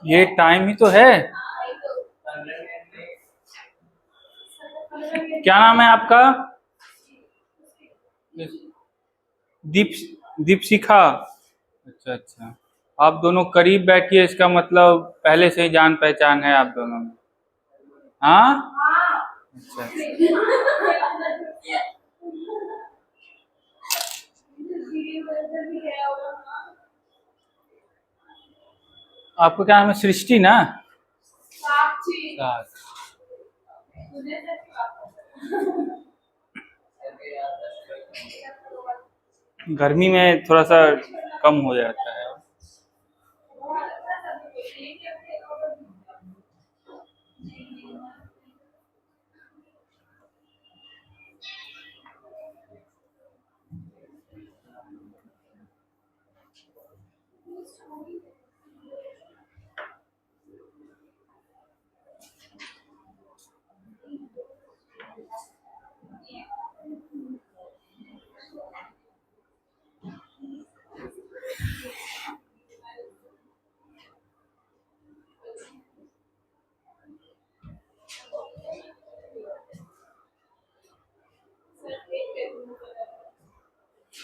ये टाइम ही तो है। क्या नाम है आपका? दीप दीपशिखा। अच्छा अच्छा, आप दोनों करीब बैठिए, इसका मतलब पहले से ही जान पहचान है आप दोनों में। हाँ अच्छा आपको क्या नाम है? सृष्टि ना? साक्षी। गर्मी में थोड़ा सा कम हो जाता है।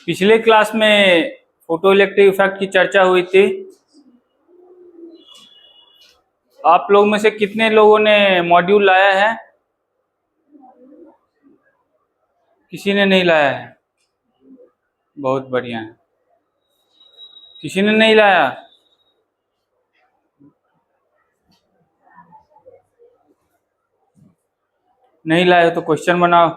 पिछले क्लास में फोटो इलेक्ट्रिक इफेक्ट की चर्चा हुई थी। आप लोग में से कितने लोगों ने मॉड्यूल लाया है? किसी ने नहीं लाया है? बहुत बढ़िया है। किसी ने नहीं लाया? नहीं लाए तो क्वेश्चन बनाओ।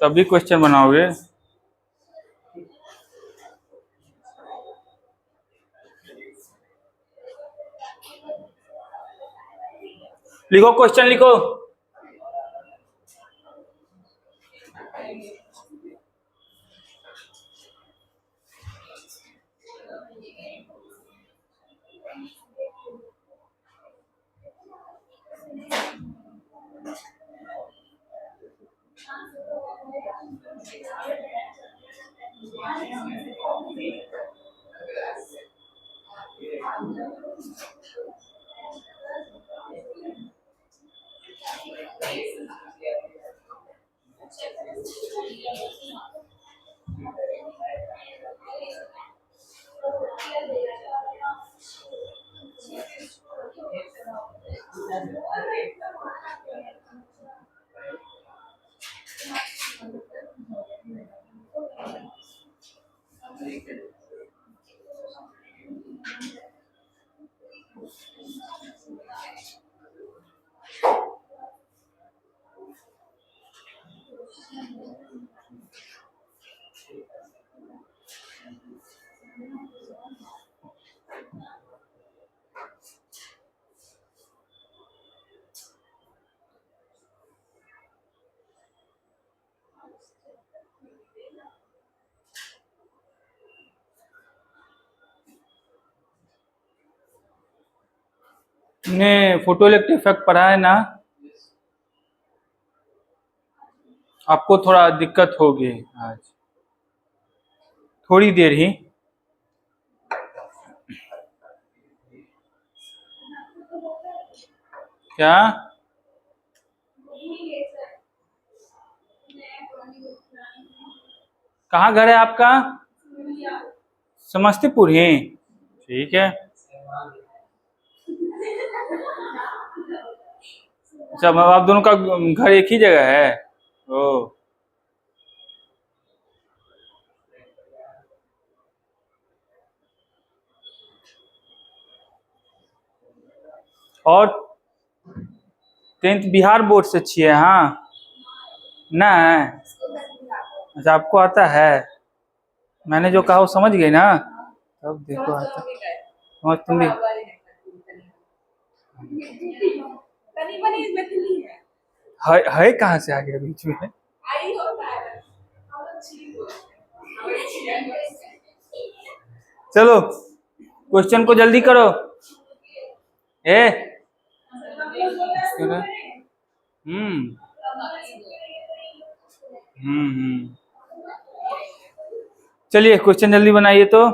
तभी क्वेश्चन बनाओगे। लिखो, क्वेश्चन लिखो। ने फोटो इलेक्ट्रिक इफेक्ट पढ़ा है ना? आपको थोड़ा दिक्कत होगी आज, थोड़ी देर ही। क्या? कहाँ घर है आपका? समस्तीपुर ही? ठीक है। अच्छा, आप दोनों का घर एक ही जगह है? ओ, और 10th बिहार बोर्ड से छिए? हाँ ना? अच्छा, आपको आता है। मैंने जो कहा वो समझ गई ना? तब देखो आता समझ तुम भी। है कहाँ से आ गया बीच में? चलो क्वेश्चन को जल्दी करो। ए चलिए क्वेश्चन जल्दी बनाइए तो।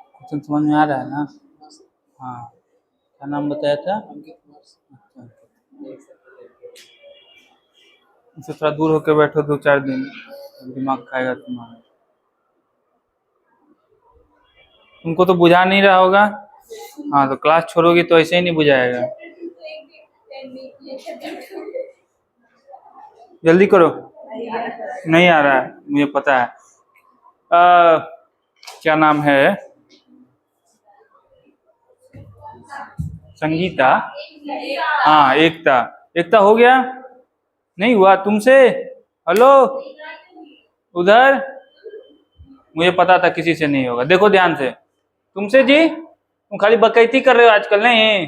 क्वेश्चन समझ में आ रहा है ना? हाँ, क्या नाम बताया था? अच्छा, इससे थोड़ा दूर होकर बैठो 2-4 दिन, दिमाग खाएगा तुम्हारा। तुमको तो बुझा नहीं रहा होगा। हाँ, तो क्लास छोड़ोगी तो ऐसे ही नहीं बुझाएगा। जल्दी करो। नहीं आ रहा है, मुझे पता है। क्या नाम है? संगीता। हाँ, एकता। एकता हो गया? नहीं हुआ तुमसे? हेलो, उधर। मुझे पता था किसी से नहीं होगा। देखो ध्यान से। तुमसे जी? तुम खाली बकैती कर रहे हो आजकल, नहीं?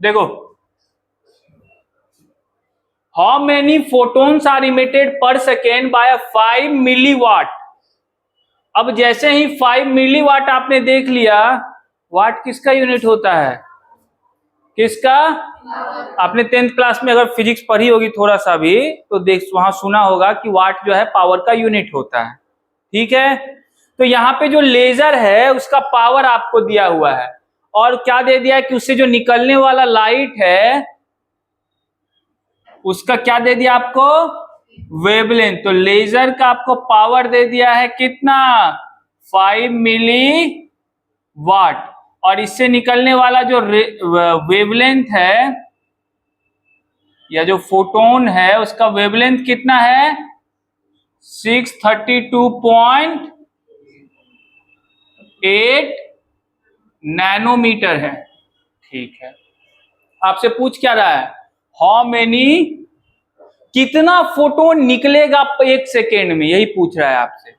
देखो, how many photons are emitted per second by 5 milliwatt. अब जैसे ही 5 मिलीवाट आपने देख लिया, वाट किसका यूनिट होता है? किसका? आपने 10th क्लास में अगर फिजिक्स पढ़ी होगी थोड़ा सा भी, तो देख वहां सुना होगा कि वाट जो है पावर का यूनिट होता है। ठीक है, तो यहाँ पे जो लेजर है उसका पावर आपको दिया हुआ है, और क्या दे दिया है कि उससे जो निकलने वाला लाइट है उसका क्या दे दिया आपको? वेवलेंथ। तो लेजर का आपको पावर दे दिया है कितना? 5 मिली वाट। और इससे निकलने वाला जो वेवलेंथ है या जो फोटोन है उसका वेवलेंथ कितना है? 632.8 नैनोमीटर है। ठीक है, आपसे पूछ क्या रहा है? हाउ मेनी, कितना फोटोन निकलेगा 1 सेकेंड में, यही पूछ रहा है आपसे।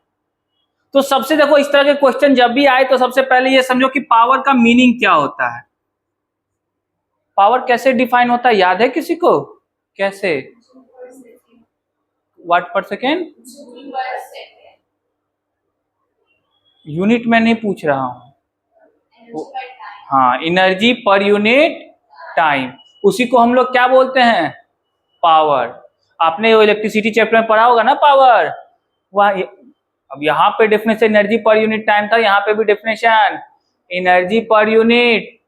तो सबसे देखो, इस तरह के क्वेश्चन जब भी आए तो सबसे पहले ये समझो कि पावर का मीनिंग क्या होता है। पावर कैसे डिफाइन होता है, याद है किसी को? कैसे? वाट पर सेकेंड? यूनिट में नहीं पूछ रहा हूं। हाँ, एनर्जी पर यूनिट टाइम, उसी को हम लोग क्या बोलते हैं? पावर। आपने इलेक्ट्रिसिटी चैप्टर में पढ़ा होगा ना पावर। वह अब यहाँ पे definition energy per unit time था, यहाँ पे भी definition energy per unit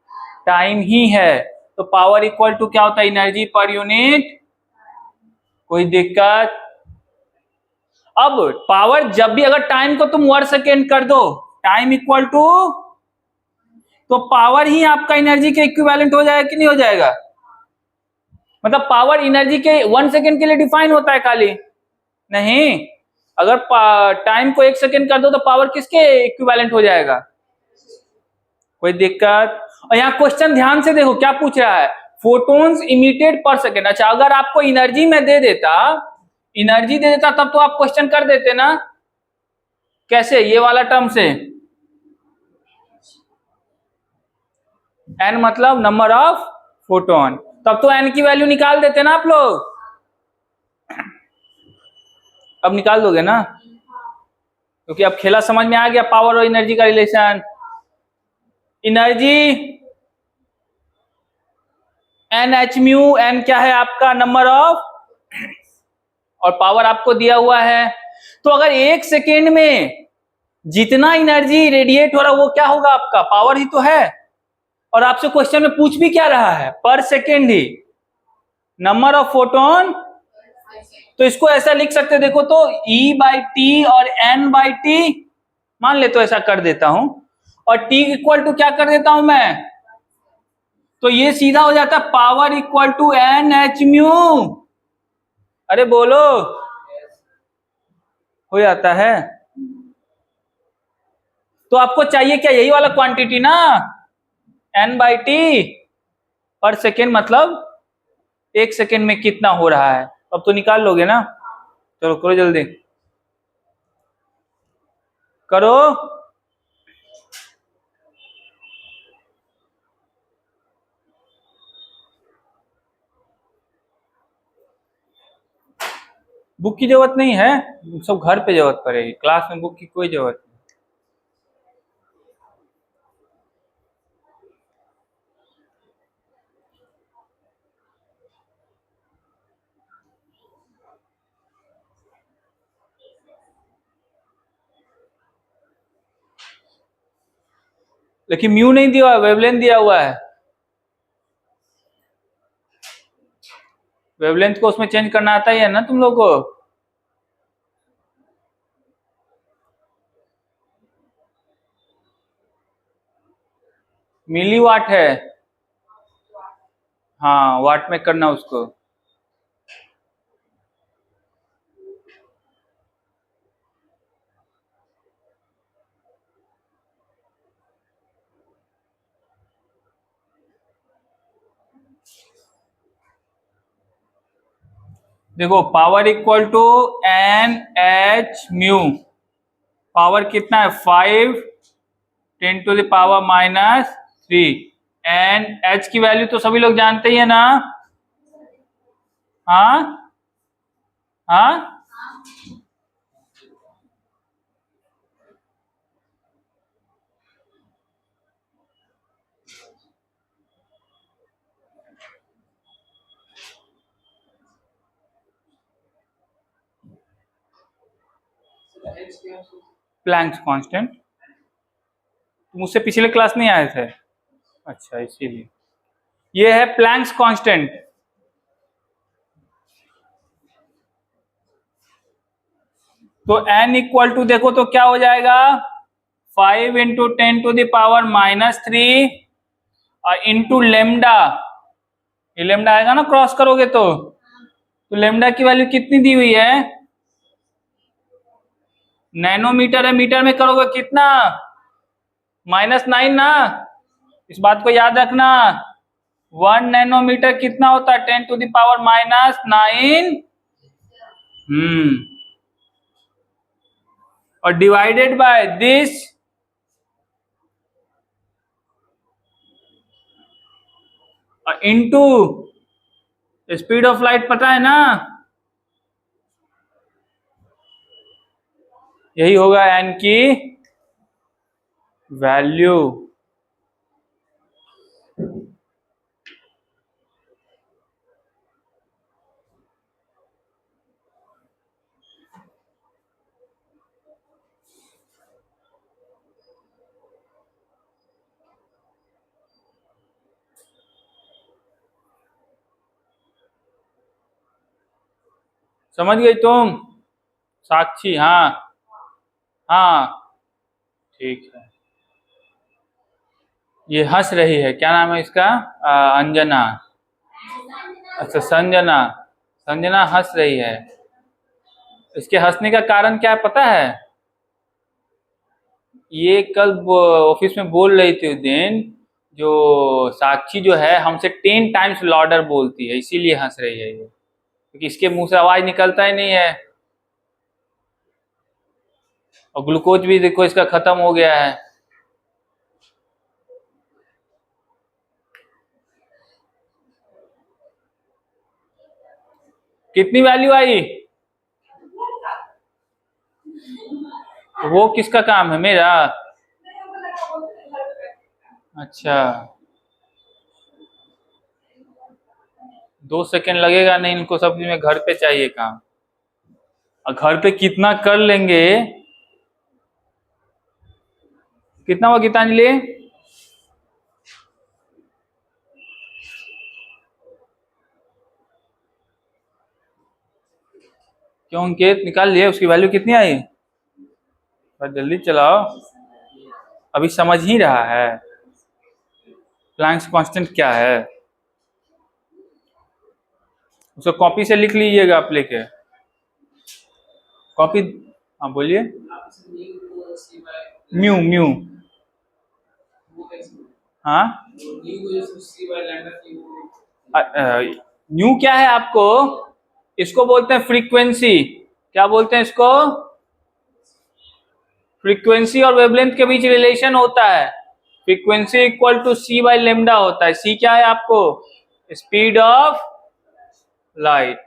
time ही है। तो पावर इक्वल टू क्या होता है? Energy per unit. कोई दिक्कत? अब पावर जब भी अगर टाइम को तुम 1 सेकेंड कर दो, टाइम इक्वल टू, तो पावर ही आपका एनर्जी के इक्विवेलेंट हो जाएगा कि नहीं हो जाएगा? मतलब पावर एनर्जी के 1 सेकेंड के लिए डिफाइन होता है खाली? नहीं, अगर टाइम को 1 सेकेंड कर दो तो पावर किसके इक्विवेलेंट हो जाएगा? कोई दिक्कत? और यहाँ क्वेश्चन ध्यान से देखो क्या पूछ रहा है? Photons emitted per second. अच्छा, अगर आपको एनर्जी में दे देता, एनर्जी दे देता तब तो आप क्वेश्चन कर देते ना। कैसे? ये वाला टर्म से, एन मतलब नंबर ऑफ फोटोन, तब तो एन की वैल्यू निकाल देते ना आप लोग। अब निकाल दोगे ना, क्योंकि अब खेला समझ में आ गया पावर और एनर्जी का relation. Energy N H mu, N क्या है आपका? नंबर ऑफ, और पावर आपको दिया हुआ है। तो अगर 1 सेकेंड में जितना एनर्जी रेडिएट हो रहा है वो क्या होगा? आपका पावर ही तो है। और आपसे क्वेश्चन में पूछ भी क्या रहा है? पर second he number of photon. तो इसको ऐसा लिख सकते, देखो तो E/T और N/T मान ले, तो ऐसा कर देता हूं, और T इक्वल टू क्या कर देता हूं मैं? तो ये सीधा हो जाता है power equal to NH mu. अरे बोलो, हो जाता है। तो आपको चाहिए क्या? यही वाला क्वांटिटी ना, N/T पर सेकेंड, मतलब 1 सेकेंड में कितना हो रहा है। अब तो निकाल लोगे ना? चलो करो जल्दी करो। बुक की जरूरत नहीं है, सब घर पे जरूरत पड़ेगी, क्लास में बुक की कोई जरूरत नहीं। लेकिन म्यू नहीं दिया हुआ है, वेवलेंथ दिया हुआ है। वेवलेंथ को उसमें चेंज करना आता ही है ना तुम लोग को। मिली वाट है। हाँ, वाट में करना उसको। देखो power equal to N H mu. Power कितना है 5 10⁻³ एन एच की वैल्यू तो सभी लोग जानते ही है ना। हाँ हाँ, प्लैंक्स कांस्टेंट। तुम उससे पिछले क्लास नहीं आए थे? अच्छा, इसीलिए ये है प्लैंक्स कांस्टेंट। तो n इक्वल टू देखो तो क्या हो जाएगा 5 इंटू 10⁻³ इंटू लेमडा। ये लेमडा आएगा ना क्रॉस करोगे तो लेमडा की वैल्यू कितनी दी हुई है? नैनोमीटर है, मीटर में करोगे कितना? -9 ना। इस बात को याद रखना। 1 नैनोमीटर कितना होता है? 10⁻⁹। और divided by this into speed of light, पता है ना? यही होगा एन की वैल्यू। समझ गई तुम साक्षी? हाँ हाँ, ठीक है। ये हंस रही है, क्या नाम है इसका? अंजना। अच्छा, संजना। संजना हंस रही है। इसके हंसने का कारण क्या है पता है? ये कल ऑफिस में बोल रही थी उस दिन, जो साक्षी जो है हमसे 10 टाइम्स लॉर्डर बोलती है, इसीलिए हंस रही है ये, क्योंकि इसके मुंह से आवाज निकलता ही नहीं है। और ग्लूकोज भी देखो इसका खत्म हो गया है। कितनी वैल्यू आई? वो किसका काम है? मेरा? अच्छा, 2 सेकंड लगेगा नहीं इनको, सब में घर पे चाहिए काम। और घर पे कितना कर लेंगे? कितना हुआ गीतांजलि? क्यों अंकित निकाल लिए? उसकी वैल्यू कितनी आई? जल्दी चलाओ, अभी समझ ही रहा है प्लैंक्स कांस्टेंट क्या है। उसको कॉपी से लिख लीजिएगा आप लेके कॉपी। हाँ बोलिए। Mu mu. हाँ, न्यू क्या है आपको? इसको बोलते हैं फ्रीक्वेंसी। क्या बोलते हैं इसको? फ्रीक्वेंसी और वेवलेंथ के बीच रिलेशन होता है। Frequency equal to c by lambda होता है। c क्या है आपको? Speed of light.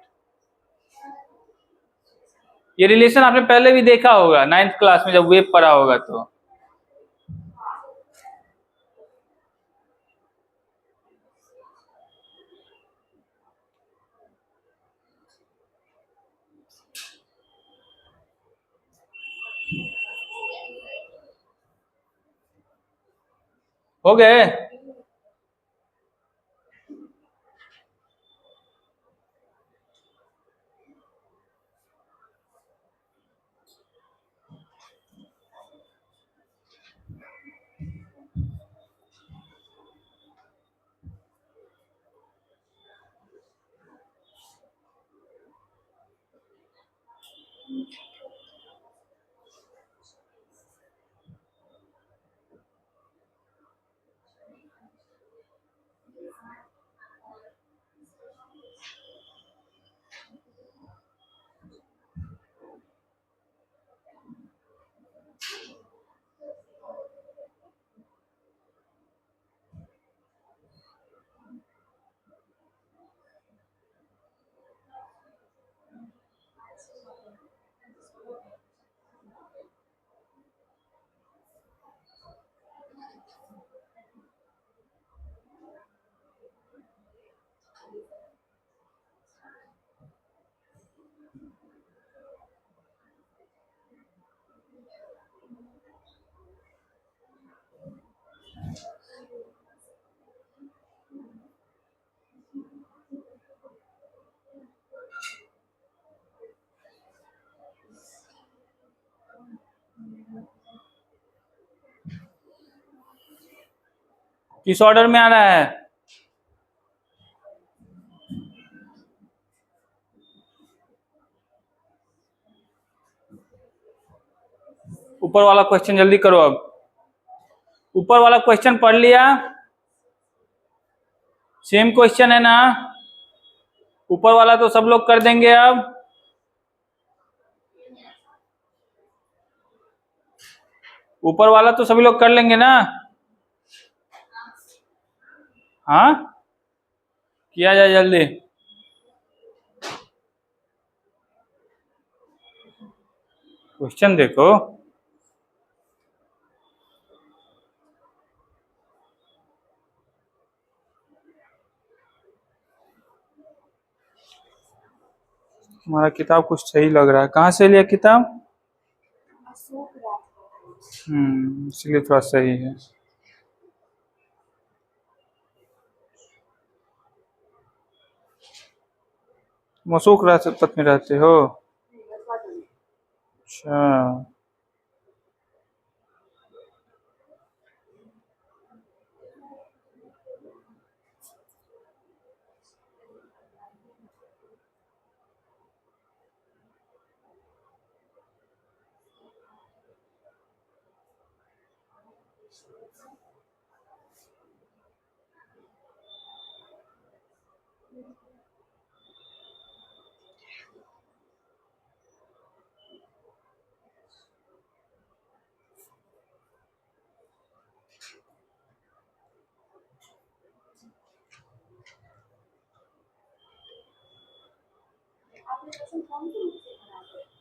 ये रिलेशन आपने पहले भी देखा होगा 9th क्लास में जब वेव पढ़ा होगा तो। हो गए? किस ऑर्डर में आ रहा है? ऊपर वाला क्वेश्चन जल्दी करो। अब ऊपर वाला क्वेश्चन पढ़ लिया? सेम क्वेश्चन है ना? ऊपर वाला तो सब लोग कर देंगे। अब ऊपर वाला तो सभी लोग कर लेंगे ना? हाँ, किया जाए जल्दी। क्वेश्चन देखो। हमारा किताब कुछ सही लग रहा है। कहाँ से लिया किताब? इसलिए थोड़ा सही है। मशूक राजपथ में रहते हो? अच्छा,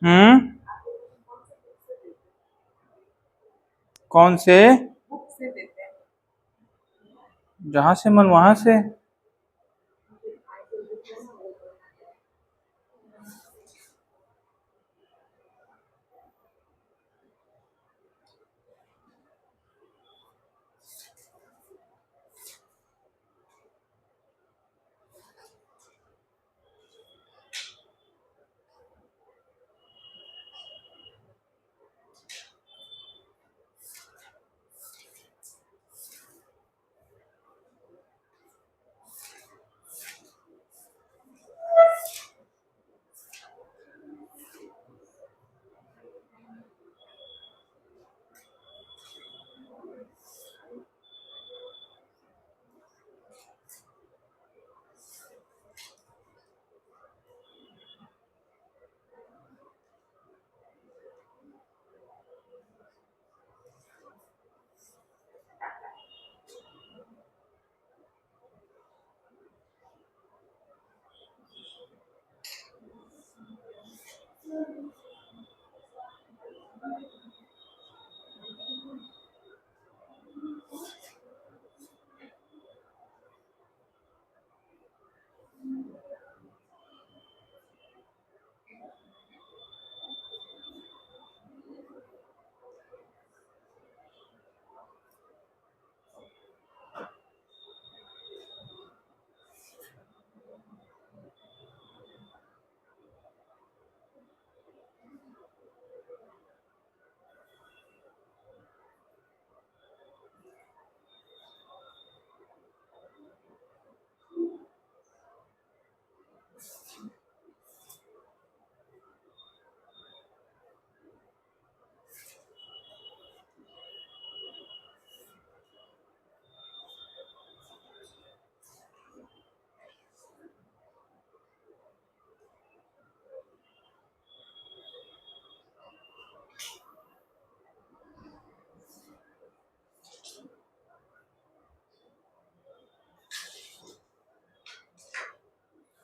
हम्म, कौन से? जहां से मन वहां से।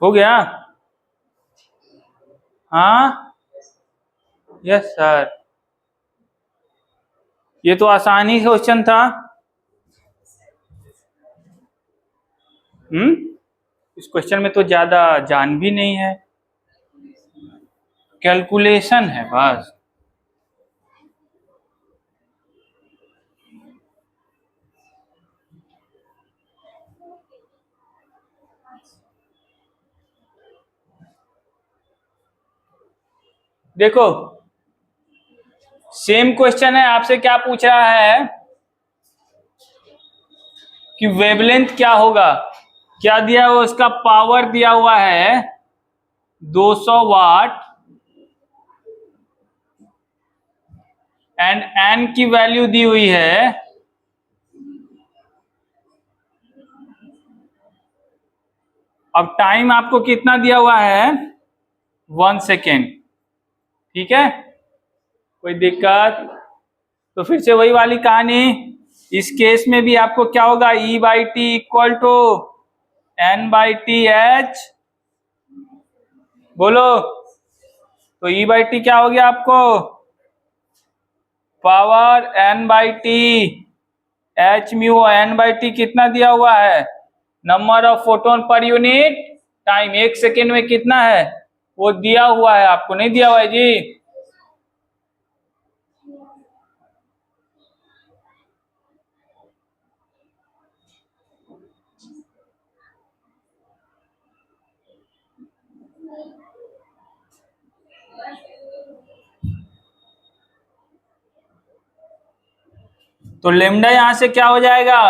हो गया? हाँ, यस सर। ये तो आसानी क्वेश्चन था। इस क्वेश्चन में तो ज्यादा जान भी नहीं है, कैलकुलेशन है बस। देखो सेम क्वेश्चन है, आपसे क्या पूछ रहा है कि वेवलेंथ क्या होगा, क्या दिया हुआ, उसका पावर दिया हुआ है 200 वाट एंड एन की वैल्यू दी हुई है अब टाइम आपको कितना दिया हुआ है 1 सेकेंड। ठीक है, कोई दिक्कत? तो फिर से वही वाली कहानी, इस केस में भी आपको क्या होगा, E by t equal to N by t h. बोलो, तो E बाई टी क्या हो गया आपको, power N by t h mu. N by t कितना दिया हुआ है, number of photon per unit time, 1 second में कितना है वो दिया हुआ है, आपको नहीं दिया हुआ है जी। तो लेमडा यहां से क्या हो जाएगा,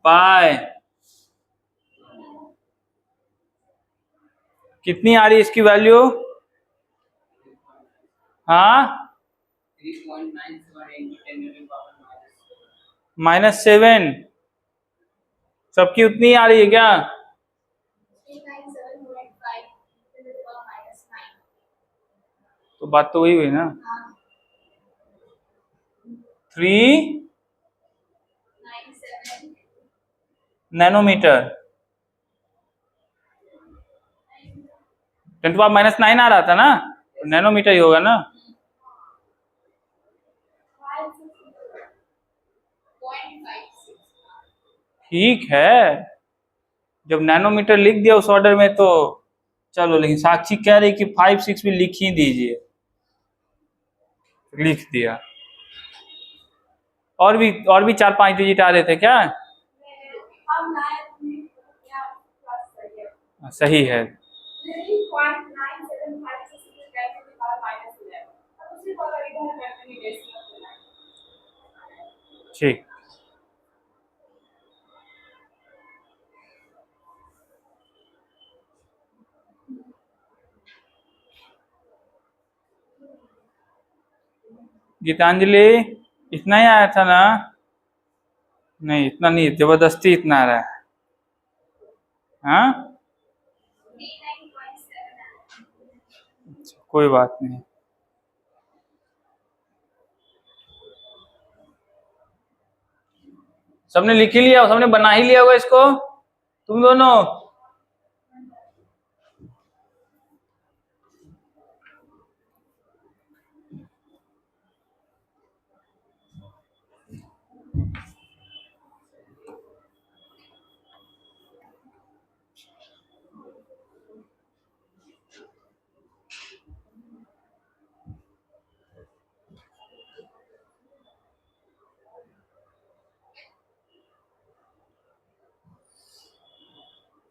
बाय कितनी आ रही है इसकी वैल्यू, हाँ -7, सबकी उतनी आ रही है क्या, तो बात तो वही हुई ना, 3 नैनोमीटर। 10⁻⁹ आ रहा था ना, तो नैनोमीटर ही होगा ना। ठीक है, जब नैनोमीटर लिख दिया उस ऑर्डर में तो चलो, लेकिन साक्षी कह रही कि 5 6 भी लिख ही दीजिए, लिख दिया। और भी 4 5 डिजिट आ रहे थे क्या, सही है। ठीक, गीतांजलि इतना ही आया था ना, नहीं इतना नहीं, जबरदस्ती इतना आ रहा है, हाँ कोई बात नहीं। सबने लिख ही लिया, सबने बना ही लिया होगा इसको, तुम दोनों।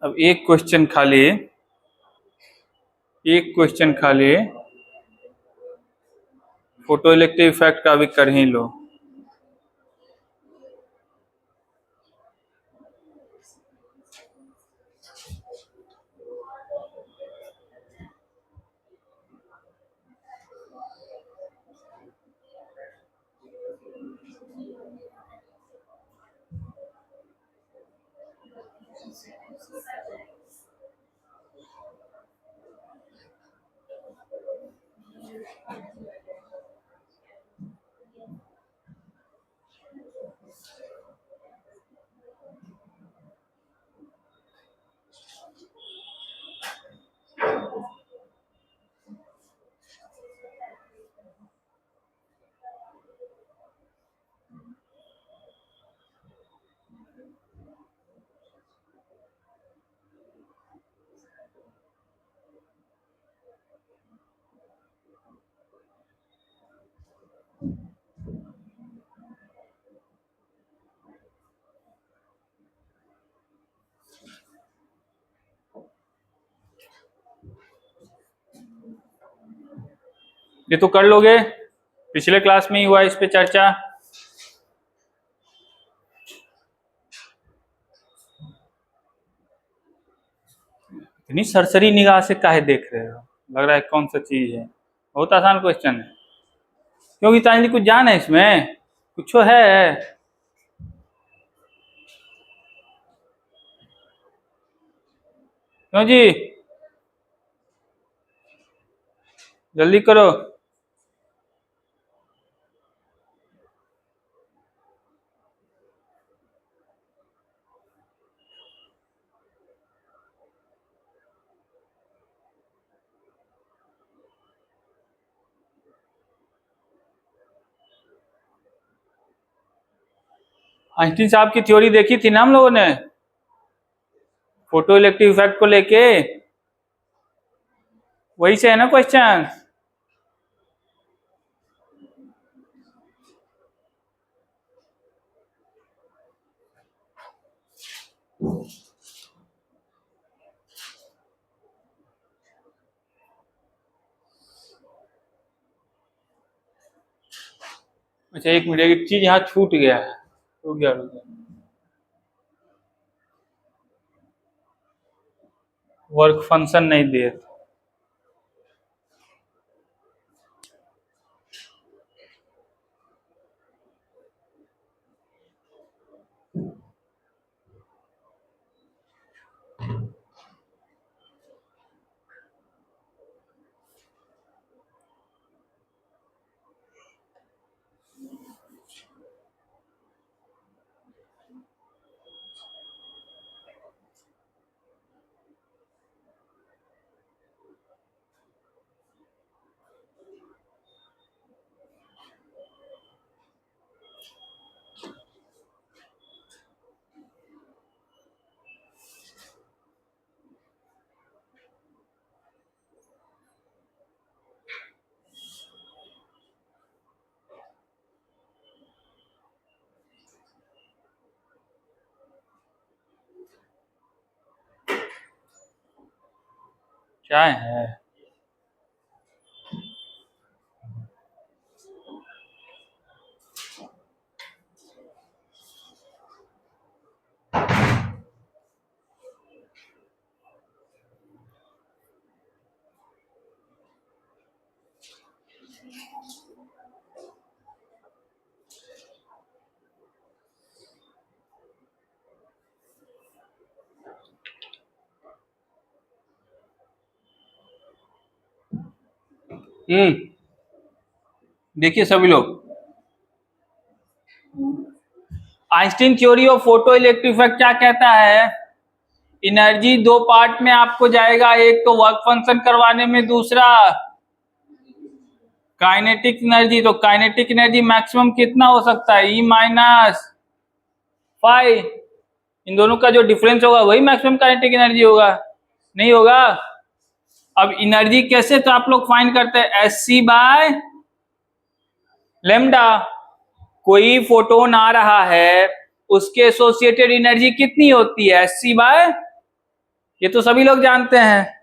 अब एक क्वेश्चन खाली फोटो इलेक्ट्रिक इफेक्ट का भी कर ही लो। ये तो कर लोगे, पिछले क्लास में ही हुआ इस पे चर्चा। इतनी सरसरी निगाह से काहे देख रहे हो, लग रहा है कौन सा चीज है। बहुत आसान क्वेश्चन है, क्योंकि तांजलि कुछ जान है इसमें, कुछ है। क्यों जी, जल्दी करो। आइंस्टीन साहब की थ्योरी देखी थी ना हम लोगों ने, फोटो इलेक्ट्रिक इफेक्ट को लेके, वही से है ना क्वेश्चन। अच्छा एक मिनट, एक चीज यहाँ छूट गया है, रुक गया रुक गया। वर्क फंक्शन नहीं दिए। क्या है? देखिए सभी लोग, Einstein theory of photo electric effect क्या कहता है? एनर्जी दो पार्ट में आपको जाएगा, एक तो वर्क फंक्शन करवाने में, दूसरा काइनेटिक एनर्जी। तो काइनेटिक एनर्जी मैक्सिमम कितना हो सकता है? E-5। इन दोनों का जो डिफरेंस होगा वही मैक्सिमम काइनेटिक एनर्जी होगा, नहीं होगा? अब एनर्जी कैसे तो आप लोग फाइंड करते हैं, Sc बाय लेमडा। कोई फोटोन आ रहा है, उसके एसोसिएटेड एनर्जी कितनी होती है? Sc बाय, ये तो सभी लोग जानते हैं।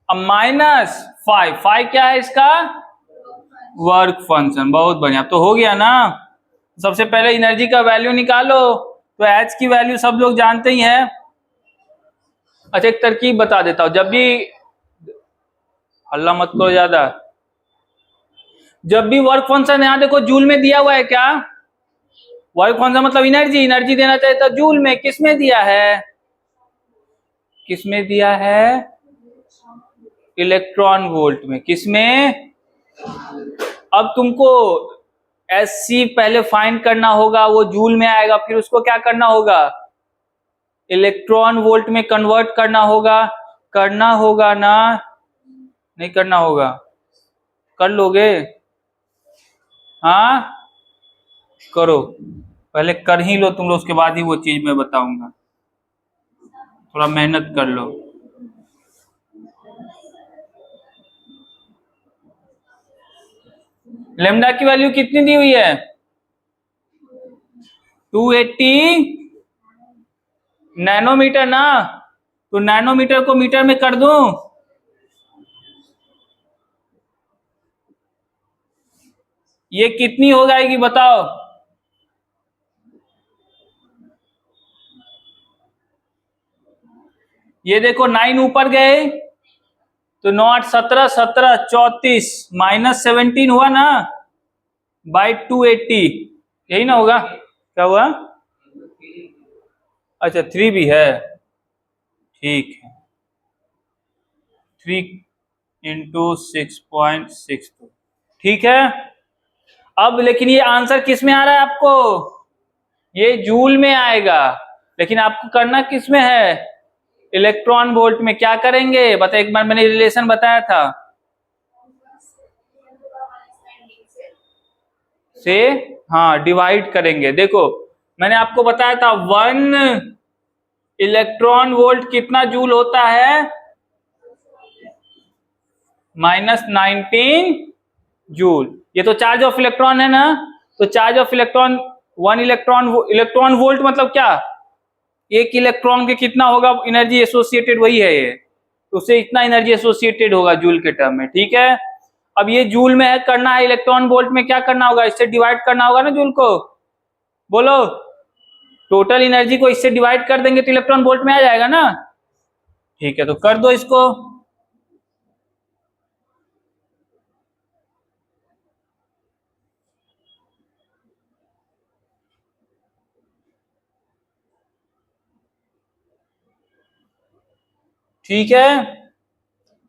अब -5 क्या है इसका? Work function. बहुत बढ़िया, तो हो गया ना। सबसे पहले एनर्जी का वैल्यू निकालो, तो H की वैल्यू सब लोग जानते ही हैं। अच्छा एक तरकीब बता देता हूं, जब भी, हल्ला मत करो ज्यादा, जब भी वर्क फंक्शन, यहां देखो जूल में दिया हुआ है क्या? वर्क फंक्शन मतलब एनर्जी, एनर्जी देना चाहिए था जूल में, किस में दिया है? किस में दिया है? इलेक्ट्रॉन वोल्ट में। किस में? अब तुमको Sc पहले फाइंड करना होगा, वो जूल में आएगा, फिर उसको क्या करना होगा? इलेक्ट्रॉन वोल्ट में कन्वर्ट करना होगा। करना होगा ना? नहीं करना होगा? कर लोगे? हाँ करो, पहले कर ही लो तुम लोग, उसके बाद ही वो चीज मैं बताऊंगा। थोड़ा मेहनत कर लो। लेमडा की वैल्यू कितनी दी हुई है? 280 नैनोमीटर ना, तो नैनोमीटर को मीटर में कर दूं? ये कितनी हो जाएगी बताओ? ये देखो 9 ऊपर गए तो 9 8 17 17 34 -17 हुआ ना बाई 280, यही ना होगा? क्या हुआ? अच्छा 3 भी है, ठीक है। 3 इंटू 6.62, ठीक है। अब लेकिन ये आंसर किस में आ रहा है आपको? ये जूल में आएगा, लेकिन आपको करना किस में है? इलेक्ट्रॉन वोल्ट में। क्या करेंगे बता, एक बार मैंने रिलेशन बताया था से, हाँ डिवाइड करेंगे। देखो मैंने आपको बताया था 1 इलेक्ट्रॉन वोल्ट कितना जूल होता है? -19 जूल। ये तो चार्ज ऑफ इलेक्ट्रॉन है ना, तो charge of electron 1 electron volt मतलब क्या? एक इलेक्ट्रॉन के कितना होगा एनर्जी एसोसिएटेड, वही है ये, तो उससे इतना एनर्जी एसोसिएटेड होगा जूल के टर्म में, ठीक है। अब ये जूल में है, करना है इलेक्ट्रॉन वोल्ट में, क्या करना होगा? इससे डिवाइड करना होगा ना जूल को। बोलो, टोटल एनर्जी को इससे डिवाइड कर देंगे तो इलेक्ट्रॉन वोल्ट में आ जाएगा ना। ठीक है, तो कर दो इसको। ठीक है,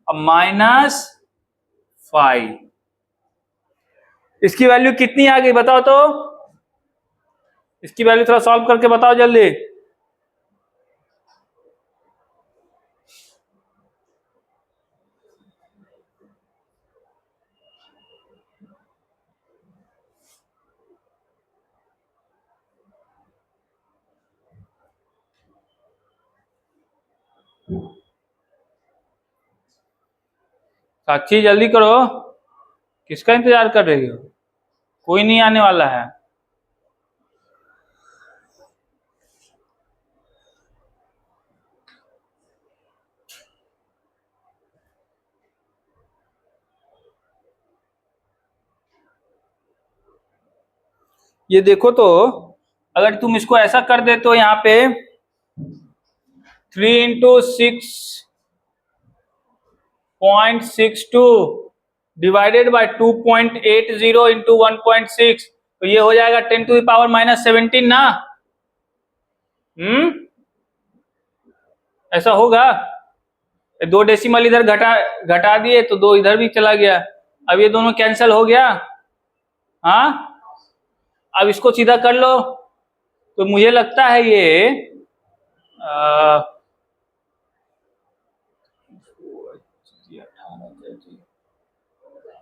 अब -5, इसकी वैल्यू कितनी आ गई बताओ तो? इसकी वैल्यू थोड़ा सॉल्व करके बताओ जल्दी। साक्षी जल्दी करो, किसका इंतजार कर रही हो? कोई नहीं आने वाला है। ये देखो तो, अगर तुम इसको ऐसा कर दे तो यहाँ पे 3 इंटू 6.62 डिवाइडेड बाय 2.80 इंटू 1.6, तो ये हो जाएगा 10⁻⁻17 ना। ऐसा होगा? 2 डेसिमल इधर घटा दिए तो 2 इधर भी चला गया, अब ये दोनों कैंसिल हो गया। हाँ, अब इसको सीधा कर लो, तो मुझे लगता है ये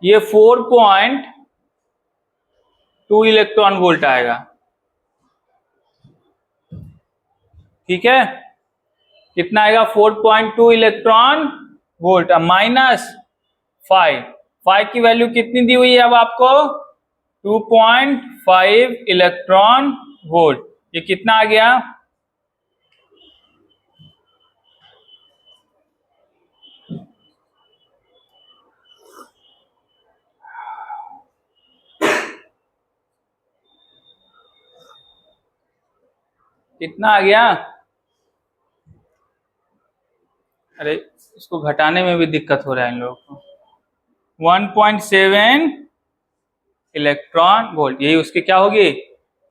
4.2 इलेक्ट्रॉन वोल्ट आएगा, ठीक है। कितना आएगा? 4.2 इलेक्ट्रॉन वोल्ट। -5 की वैल्यू कितनी दी हुई है अब आपको? 2.5 इलेक्ट्रॉन वोल्ट। ये कितना आ गया? कितना आ गया? अरे इसको घटाने में भी दिक्कत हो रहा है इन लोगों को। 1.7 इलेक्ट्रॉन वोल्ट, यही उसकी क्या होगी?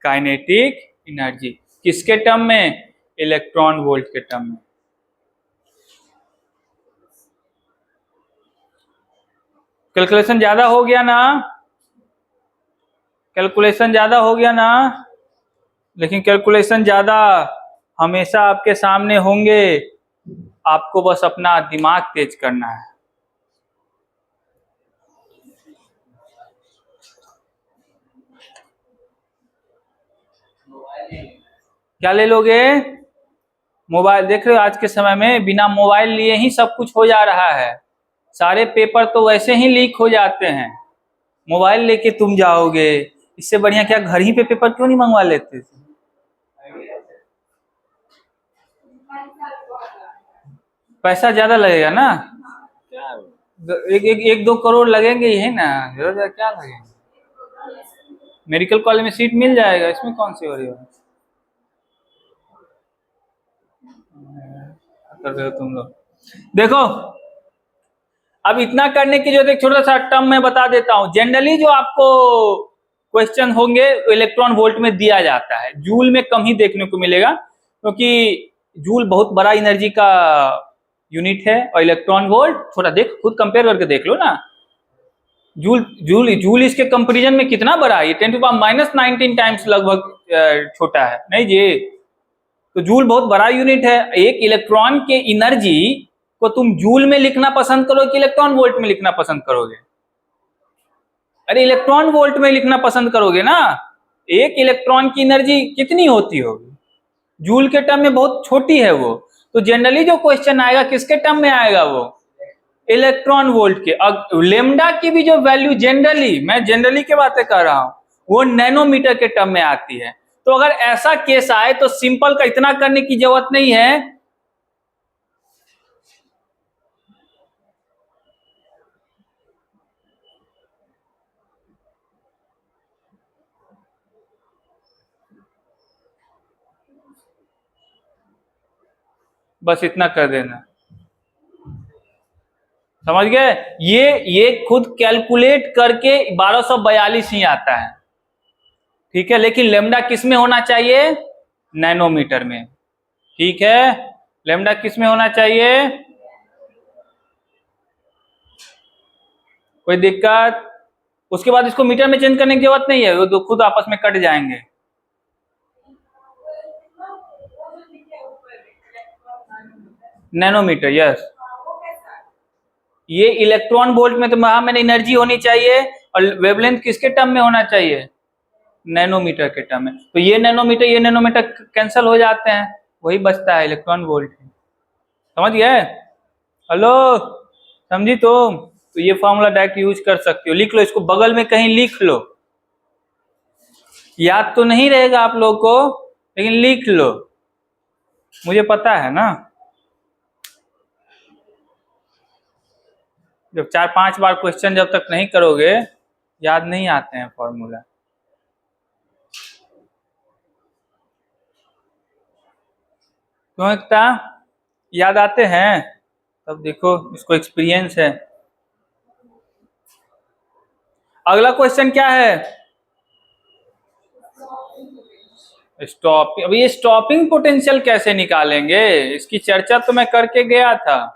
Kinetic energy. किसके टर्म में? इलेक्ट्रॉन वोल्ट के टर्म में। कैलकुलेशन ज्यादा हो गया ना? कैलकुलेशन ज्यादा हो गया ना? लेकिन कैलकुलेशन ज्यादा हमेशा आपके सामने होंगे, आपको बस अपना दिमाग तेज करना है। क्या ले लोगे? मोबाइल। देख रहे हो आज के समय में बिना मोबाइल लिए ही सब कुछ हो जा रहा है, सारे पेपर तो वैसे ही लीक हो जाते हैं। मोबाइल लेके तुम जाओगे, इससे बढ़िया क्या घर ही पे पेपर क्यों नहीं मंगवा लेते? पैसा ज्यादा लगेगा ना, एक 2 करोड़ लगेंगे ही ना, क्या लगेंगे? मेडिकल कॉलेज में सीट मिल जाएगा, इसमें कौन सी हो रही है, कर रहे हो तुम लोग। देखो अब इतना करने की जरूरत, एक छोटा सा टर्म मैं बता देता हूं। जनरली जो आपको क्वेश्चन होंगे इलेक्ट्रॉन वोल्ट में दिया जाता है, जूल में कम ही देखने को मिलेगा, क्योंकि जूल बहुत बड़ा एनर्जी का यूनिट है और इलेक्ट्रॉन वोल्ट छोटा। देख खुद कंपेयर करके देख लो ना, जूल जूल जूल इसके कंपेरिजन में कितना बड़ा है, ये 10⁻⁻19 टाइम्स लगभग छोटा है, नहीं जी। तो जूल बहुत बड़ा यूनिट है। एक इलेक्ट्रॉन के एनर्जी को तुम जूल में लिखना पसंद करोगे कि इलेक्ट्रॉन वोल्ट में लिखना पसंद करोगे? अरे इलेक्ट्रॉन वोल्ट में लिखना पसंद करोगे ना। एक इलेक्ट्रॉन की एनर्जी कितनी होती होगी, जूल के टर्म में बहुत छोटी है वो। तो जनरली जो क्वेश्चन आएगा किसके टर्म में आएगा, वो इलेक्ट्रॉन वोल्ट के। अब लेमडा की भी जो वैल्यू जनरली, मैं जनरली की बातें कर रहा हूं, वो नैनोमीटर के टर्म में आती है। तो अगर ऐसा केस आए तो सिंपल का इतना करने की जरूरत नहीं है, बस इतना कर देना, समझ गए। ये खुद कैलकुलेट करके 1242 ही आता है, ठीक है। लेकिन लेमडा किस में होना चाहिए, नैनोमीटर में, ठीक है। लेमडा किस में होना चाहिए, कोई दिक्कत? उसके बाद इसको मीटर में चेंज करने की जरूरत नहीं है, वो तो खुद आपस में कट जाएंगे। Nanometre, yes. ये इलेक्ट्रॉन वोल्ट में तो मैंने एनर्जी होनी चाहिए, और वेवलेंथ किसके टर्म में होना चाहिए, नैनोमीटर के टर्म में। तो ये नैनोमीटर कैंसिल हो जाते हैं, वही बचता है इलेक्ट्रॉन वोल्ट। समझ गए? हेलो, समझी तुम? तो ये फॉर्मूला डायरेक्ट यूज कर सकते हो, लिख लो इसको, बगल में कहीं लिख लो। याद तो नहीं रहेगा आप लोग को, लेकिन लिख लो, मुझे पता है ना। जब 4-5 बार क्वेश्चन जब तक नहीं करोगे, याद नहीं आते हैं फॉर्मूला। क्यों एकता, याद आते हैं? तब देखो इसको एक्सपीरियंस है। अगला क्वेश्चन क्या है, स्टॉपिंग। अब ये स्टॉपिंग पोटेंशियल कैसे निकालेंगे, इसकी चर्चा तो मैं करके गया था।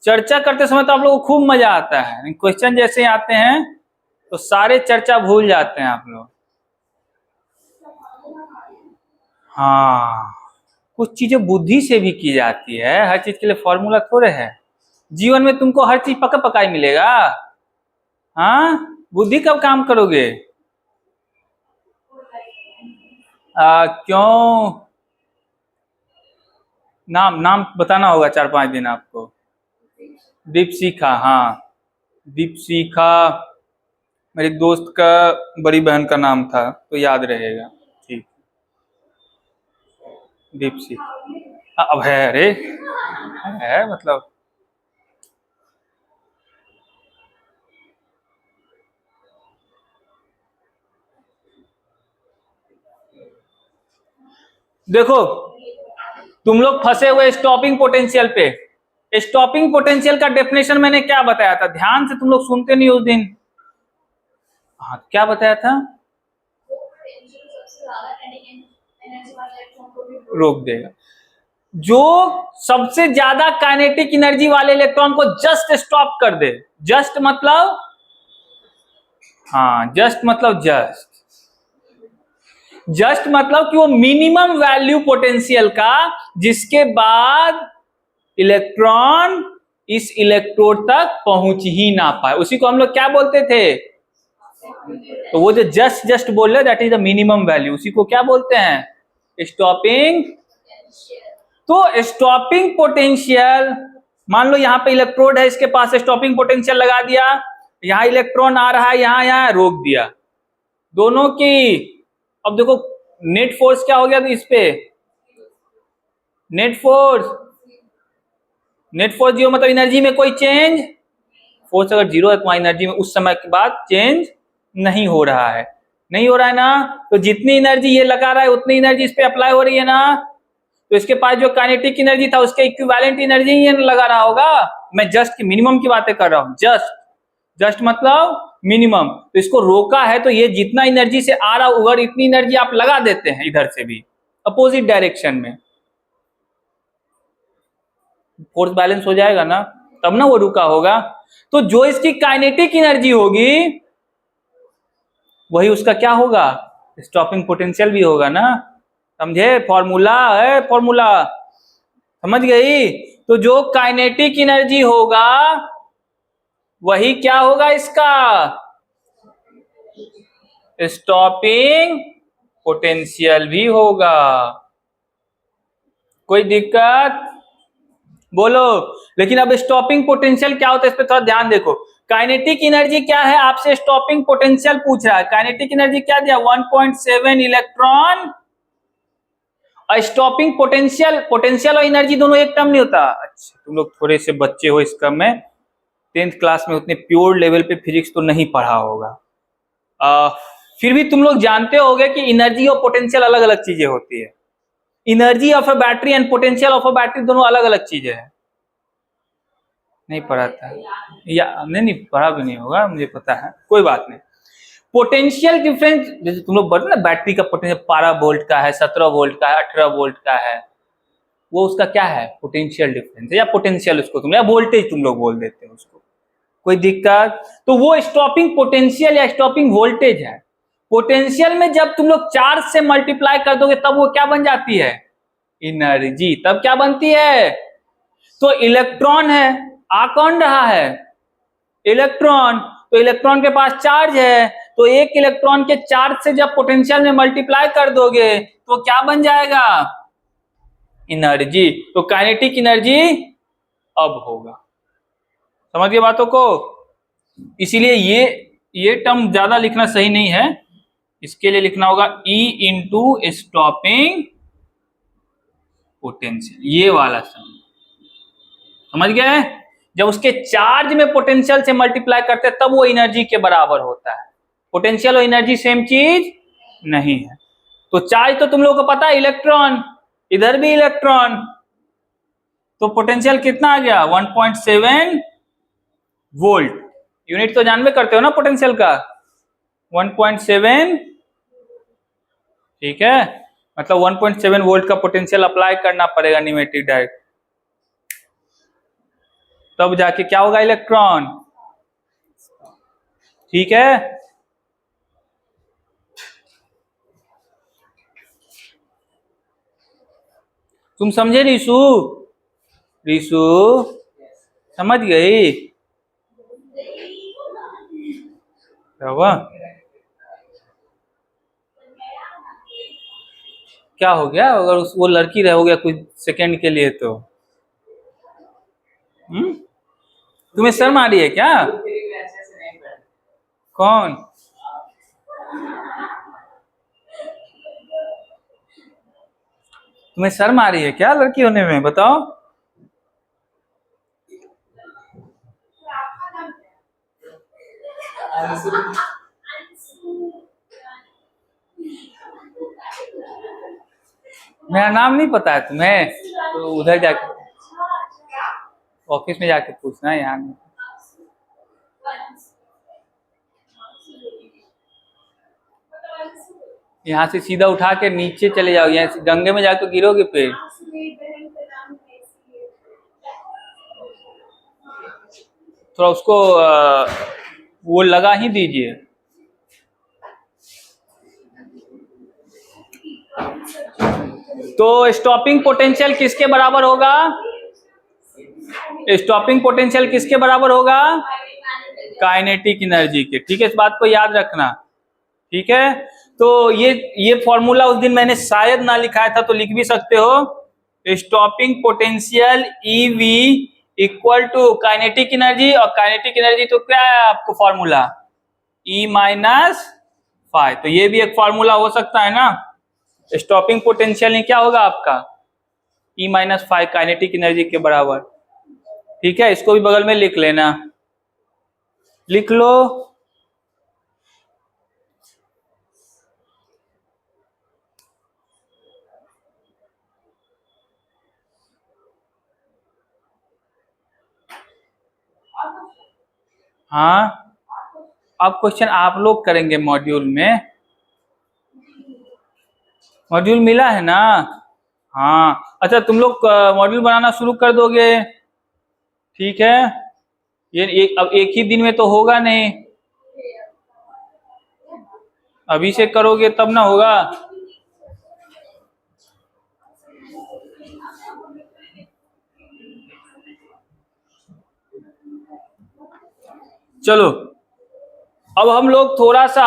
चर्चा करते समय तो आप लोगों को खूब मजा आता है, क्वेश्चन जैसे आते हैं तो सारे चर्चा भूल जाते हैं आप लोग। हाँ, कुछ चीजें बुद्धि से भी की जाती है, हर चीज के लिए फॉर्मूला थोड़े है। जीवन में तुमको हर चीज पका पकाई मिलेगा, हाँ? बुद्धि कब काम करोगे? क्यों? नाम बताना होगा 4-5 दिन आपको। दीपशिखा, हाँ दीपशिखा मेरे दोस्त का बड़ी बहन का नाम था, तो याद रहेगा, ठीक। दीपशिखा अब है, अरे है मतलब। देखो तुम लोग फंसे हुए स्टॉपिंग पोटेंशियल पे। स्टॉपिंग पोटेंशियल का डेफिनेशन मैंने क्या बताया था, ध्यान से तुम लोग सुनते नहीं उस दिन। हाँ, क्या बताया था, रोक देगा। जो सबसे ज्यादा काइनेटिक एनर्जी वाले इलेक्ट्रॉन को जस्ट स्टॉप कर दे, जस्ट मतलब, हाँ जस्ट मतलब जस्ट मतलब कि वो मिनिमम वैल्यू पोटेंशियल का, जिसके बाद इलेक्ट्रॉन इस इलेक्ट्रोड तक पहुंच ही ना पाए, उसी को हम लोग क्या बोलते थे। तो वो जो जस्ट बोल रहे that is the minimum value, उसी को क्या बोलते हैं, स्टॉपिंग। तो स्टॉपिंग पोटेंशियल, मान लो यहाँ पे इलेक्ट्रोड है, इसके पास स्टॉपिंग पोटेंशियल लगा दिया, यहाँ इलेक्ट्रॉन आ रहा है, यहाँ रोक दिया दोनों की। अब देखो नेट फोर्स क्या हो गया, तो इस पे नेट फोर्स जीरो, मतलब एनर्जी में कोई चेंज, फोर्स अगर जीरो है तो एनर्जी में उस समय के बाद चेंज नहीं हो रहा है। नहीं हो रहा है ना, तो जितनी एनर्जी ये लगा रहा है उतनी एनर्जी इस पे अप्लाई हो रही है ना, तो इसके पास जो काइनेटिक एनर्जी था उसके इक्विवेलेंट एनर्जी ही लगा रहा होगा। मैं जस्ट मिनिमम की बातें कर रहा हूं, जस्ट मतलब मिनिमम। तो इसको रोका है तो ये जितना एनर्जी से आ रहा उधर इतनी एनर्जी आप लगा देते हैं इधर से भी अपोजिट डायरेक्शन में, फोर्स बैलेंस हो जाएगा ना, तब ना वो रुका होगा। तो जो इसकी काइनेटिक एनर्जी होगी वही उसका क्या होगा, स्टॉपिंग पोटेंशियल भी होगा ना। समझे, फॉर्मूला है, फॉर्मूला समझ गई। तो जो काइनेटिक एनर्जी होगा वही क्या होगा इसका, स्टॉपिंग पोटेंशियल भी होगा। कोई दिक्कत बोलो। लेकिन अब स्टॉपिंग पोटेंशियल क्या होता है इस पे थोड़ा ध्यान देखो। काइनेटिक एनर्जी क्या है, आपसे स्टॉपिंग पोटेंशियल पूछ रहा है। काइनेटिक एनर्जी क्या दिया, 1.7 इलेक्ट्रॉन। और स्टॉपिंग पोटेंशियल, पोटेंशियल और एनर्जी दोनों एक टर्म नहीं होता। अच्छा तुम लोग थोड़े से बच्चे हो, इसका मैं 10th क्लास में उतने प्योर लेवल पे फिजिक्स तो नहीं पढ़ा होगा, फिर भी तुम लोग जानते होगे कि एनर्जी और पोटेंशियल अलग अलग चीजें होती है। Energy of a battery and potential of a battery दोनों अलग अलग चीजें हैं। नहीं पढ़ा था या नहीं पढ़ा भी नहीं होगा, मुझे पता है, कोई बात नहीं। पोटेंशियल डिफरेंस, जैसे तुम लोग बोलते ना बैटरी का पोटेंशियल 12 वोल्ट का है, 17 वोल्ट का है, 18 वोल्ट का है, वो उसका क्या है, पोटेंशियल डिफरेंस या पोटेंशियल उसको तुम, या वोल्टेज तुम लोग बोल देते हो उसको, कोई दिक्कत। तो वो स्टॉपिंग पोटेंशियल या स्टॉपिंग वोल्टेज है। पोटेंशियल में जब तुम लोग चार्ज से मल्टीप्लाई कर दोगे तब वो क्या बन जाती है, एनर्जी। तब क्या बनती है, तो इलेक्ट्रॉन है, आ कौन रहा है, इलेक्ट्रॉन। तो इलेक्ट्रॉन के पास चार्ज है, तो एक इलेक्ट्रॉन के चार्ज से जब पोटेंशियल में मल्टीप्लाई कर दोगे तो क्या बन जाएगा, एनर्जी। तो काइनेटिक एनर्जी अब होगा, समझ गए बातों को। इसीलिए ये टर्म ज्यादा लिखना सही नहीं है, इसके लिए लिखना होगा E इंटू स्टॉपिंग पोटेंशियल, ये वाला समझ गए। जब उसके चार्ज में पोटेंशियल से मल्टीप्लाई करते हैं तब वो एनर्जी के बराबर होता है। पोटेंशियल और एनर्जी सेम चीज नहीं है। तो चार्ज तो तुम लोगों को पता है इलेक्ट्रॉन, इधर भी इलेक्ट्रॉन, तो पोटेंशियल कितना आ गया 1.7 वोल्ट। यूनिट तो जानवे करते हो ना पोटेंशियल का, 1.7, ठीक है, मतलब 1.7 वोल्ट का पोटेंशियल अप्लाई करना पड़ेगा न्यूमेटिक डायरेक्ट, तब जाके क्या होगा इलेक्ट्रॉन, ठीक है। तुम समझे रीशु, रीशु समझ गई, क्या हुआ, क्या हो गया अगर वो लड़की रह हो गया कुछ सेकंड के लिए तो, तुम्हें शर्म आ रही है क्या, कौन, तुम्हें शर्म आ रही है क्या लड़की होने में, बताओ। मेरा नाम नहीं पता है तुम्हें, तो उधर जाके ऑफिस में जाके पूछना है, यहाँ नहीं। यहाँ से सीधा उठा के नीचे चले जाओगे, यहाँ से गंगे में जाके गिरोगे फिर। थोड़ा उसको वो लगा ही दीजिए। तो स्टॉपिंग पोटेंशियल किसके बराबर होगा, स्टॉपिंग पोटेंशियल किसके बराबर होगा, काइनेटिक एनर्जी के, ठीक है, इस बात को याद रखना, ठीक है। तो ये फॉर्मूला उस दिन मैंने शायद ना लिखाया था, तो लिख भी सकते हो, stopping potential EV equal to kinetic energy, और काइनेटिक एनर्जी तो क्या है आपको फॉर्मूला, E माइनस फाइव। तो ये भी एक फॉर्मूला हो सकता है ना, स्टॉपिंग पोटेंशियल क्या होगा आपका E minus five kinetic energy के बराबर, ठीक है। इसको भी बगल में लिख लेना, लिख लो। हाँ, अब क्वेश्चन आप लोग करेंगे मॉड्यूल में। मॉड्यूल मिला है ना? हाँ, अच्छा तुम लोग मॉड्यूल बनाना शुरू कर दोगे? ठीक है, ये अब एक ही दिन में तो होगा नहीं, अभी से करोगे तब ना होगा। चलो अब हम लोग थोड़ा सा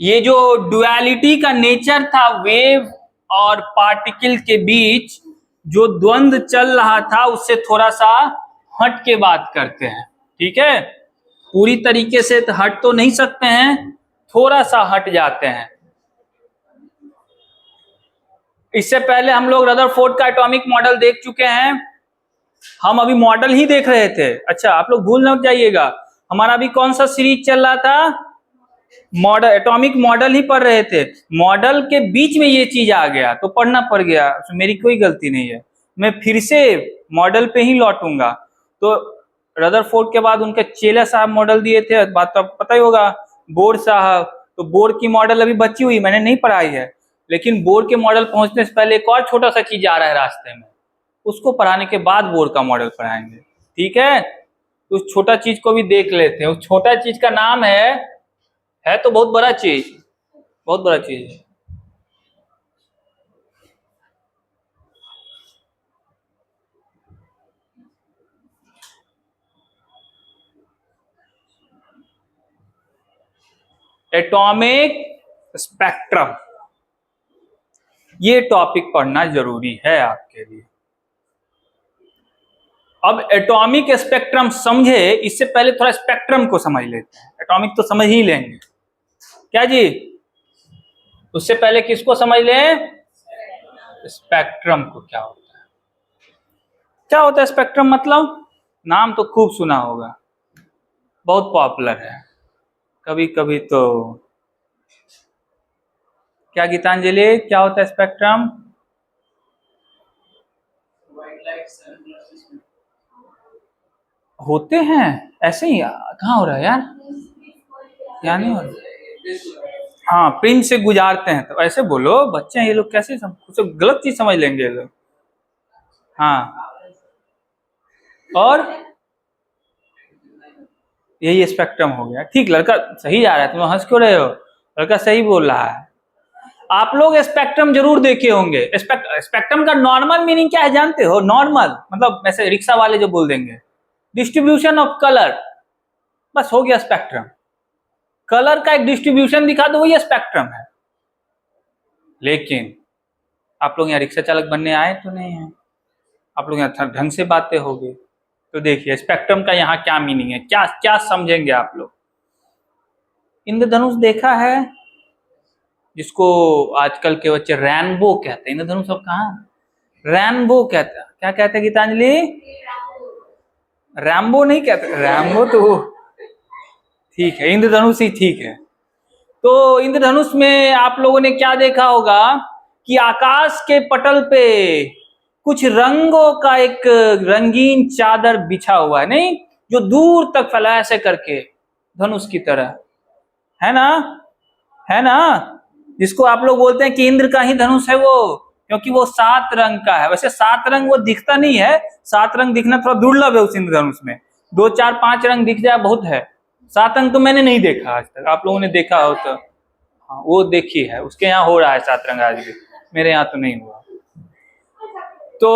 ये जो डुअलिटी का नेचर था वेव और पार्टिकल के बीच जो द्वंद्व चल रहा था उससे थोड़ा सा हट के बात करते हैं। ठीक है, पूरी तरीके से तो हट तो नहीं सकते हैं, थोड़ा सा हट जाते हैं। इससे पहले हम लोग रदरफोर्ड का एटॉमिक मॉडल देख चुके हैं, हम अभी मॉडल ही देख रहे थे। अच्छा आप लोग भूल न जाइएगा, हमारा अभी कौन सा सीरीज चल रहा था? मॉडल, एटॉमिक मॉडल ही पढ़ रहे थे। मॉडल के बीच में ये चीज आ गया तो पढ़ना पड़ गया, तो मेरी कोई गलती नहीं है, मैं फिर से मॉडल पे ही लौटूंगा। तो रदरफोर्ड के बाद उनके चेला साहब मॉडल दिए थे, बात तो आपको पता ही होगा, बोर साहब। तो बोर की मॉडल अभी बची हुई, मैंने नहीं पढ़ाई है, लेकिन बोर के मॉडल पहुंचने से पहले एक और छोटा सा चीज आ रहा है रास्ते में, उसको पढ़ाने के बाद बोर का मॉडल पढ़ाएंगे। ठीक है, तो उस छोटा चीज को भी देख लेते हैं। उस छोटा चीज का नाम है तो बहुत बड़ा चीज, बहुत बड़ा चीज है। एटॉमिक स्पेक्ट्रम, ये टॉपिक पढ़ना जरूरी है आपके लिए। अब एटॉमिक स्पेक्ट्रम समझे इससे पहले थोड़ा स्पेक्ट्रम को समझ लेते हैं। एटॉमिक तो समझ ही लेंगे क्या जी, उससे पहले किसको समझ लें? स्पेक्ट्रम को क्या होता है। क्या होता है स्पेक्ट्रम? मतलब नाम तो खूब सुना होगा, बहुत पॉपुलर है, कभी कभी तो। क्या गीतांजलि, क्या होता है स्पेक्ट्रम? होते हैं ऐसे ही, कहाँ हो रहा है यार, क्या नहीं हो रहा? हाँ, प्रिंट से गुजारते हैं, तो ऐसे बोलो, बच्चे हैं ये लोग, कैसे कुछ गलत चीज समझ लेंगे ये लोग। हाँ, और यही स्पेक्ट्रम हो गया। ठीक, लड़का सही जा रहा है, तुम हंस क्यों रहे हो? लड़का सही बोल रहा है। आप लोग स्पेक्ट्रम जरूर देखे होंगे। स्पेक्ट्रम का नॉर्मल मीनिंग क्या है जानते हो? नॉर्मल मतलब ऐसे रिक्शा वाले जो बोल देंगे, डिस्ट्रीब्यूशन ऑफ कलर, बस हो गया स्पेक्ट्रम। कलर का एक डिस्ट्रीब्यूशन दिखा दो, वही स्पेक्ट्रम है। लेकिन आप लोग यहाँ रिक्शा चालक बनने आए तो नहीं है, आप लोग यहाँ ढंग से बातें होगी। तो देखिए स्पेक्ट्रम का यहाँ क्या मीनिंग है, क्या क्या समझेंगे आप लोग। इंद्रधनुष देखा है, जिसको आजकल के बच्चे रैनबो कहते हैं। इंद्रधनुष अब कहाँ, रैनबो कहते हैं। क्या कहते हैं गीतांजलि? रैम्बो नहीं कहते, रैम्बो तो ठीक है, इंद्रधनुष ही ठीक है। तो इंद्रधनुष में आप लोगों ने क्या देखा होगा कि आकाश के पटल पे कुछ रंगों का एक रंगीन चादर बिछा हुआ है, नहीं, जो दूर तक फैला ऐसे करके धनुष की तरह, है ना, है ना, जिसको आप लोग बोलते हैं कि इंद्र का ही धनुष है वो, क्योंकि वो 7 रंग का है। वैसे 7 रंग वो दिखता नहीं है, 7 रंग दिखना थोड़ा दुर्लभ है उस इंद्रधनुष में। 2 4 5 रंग दिख जाए बहुत है, 7 रंग तो मैंने नहीं देखा आज तक, आप लोगों ने देखा हो तो हाँ, वो देखी है, उसके यहाँ हो रहा है 7 रंग आज भी, मेरे यहाँ तो नहीं हुआ। तो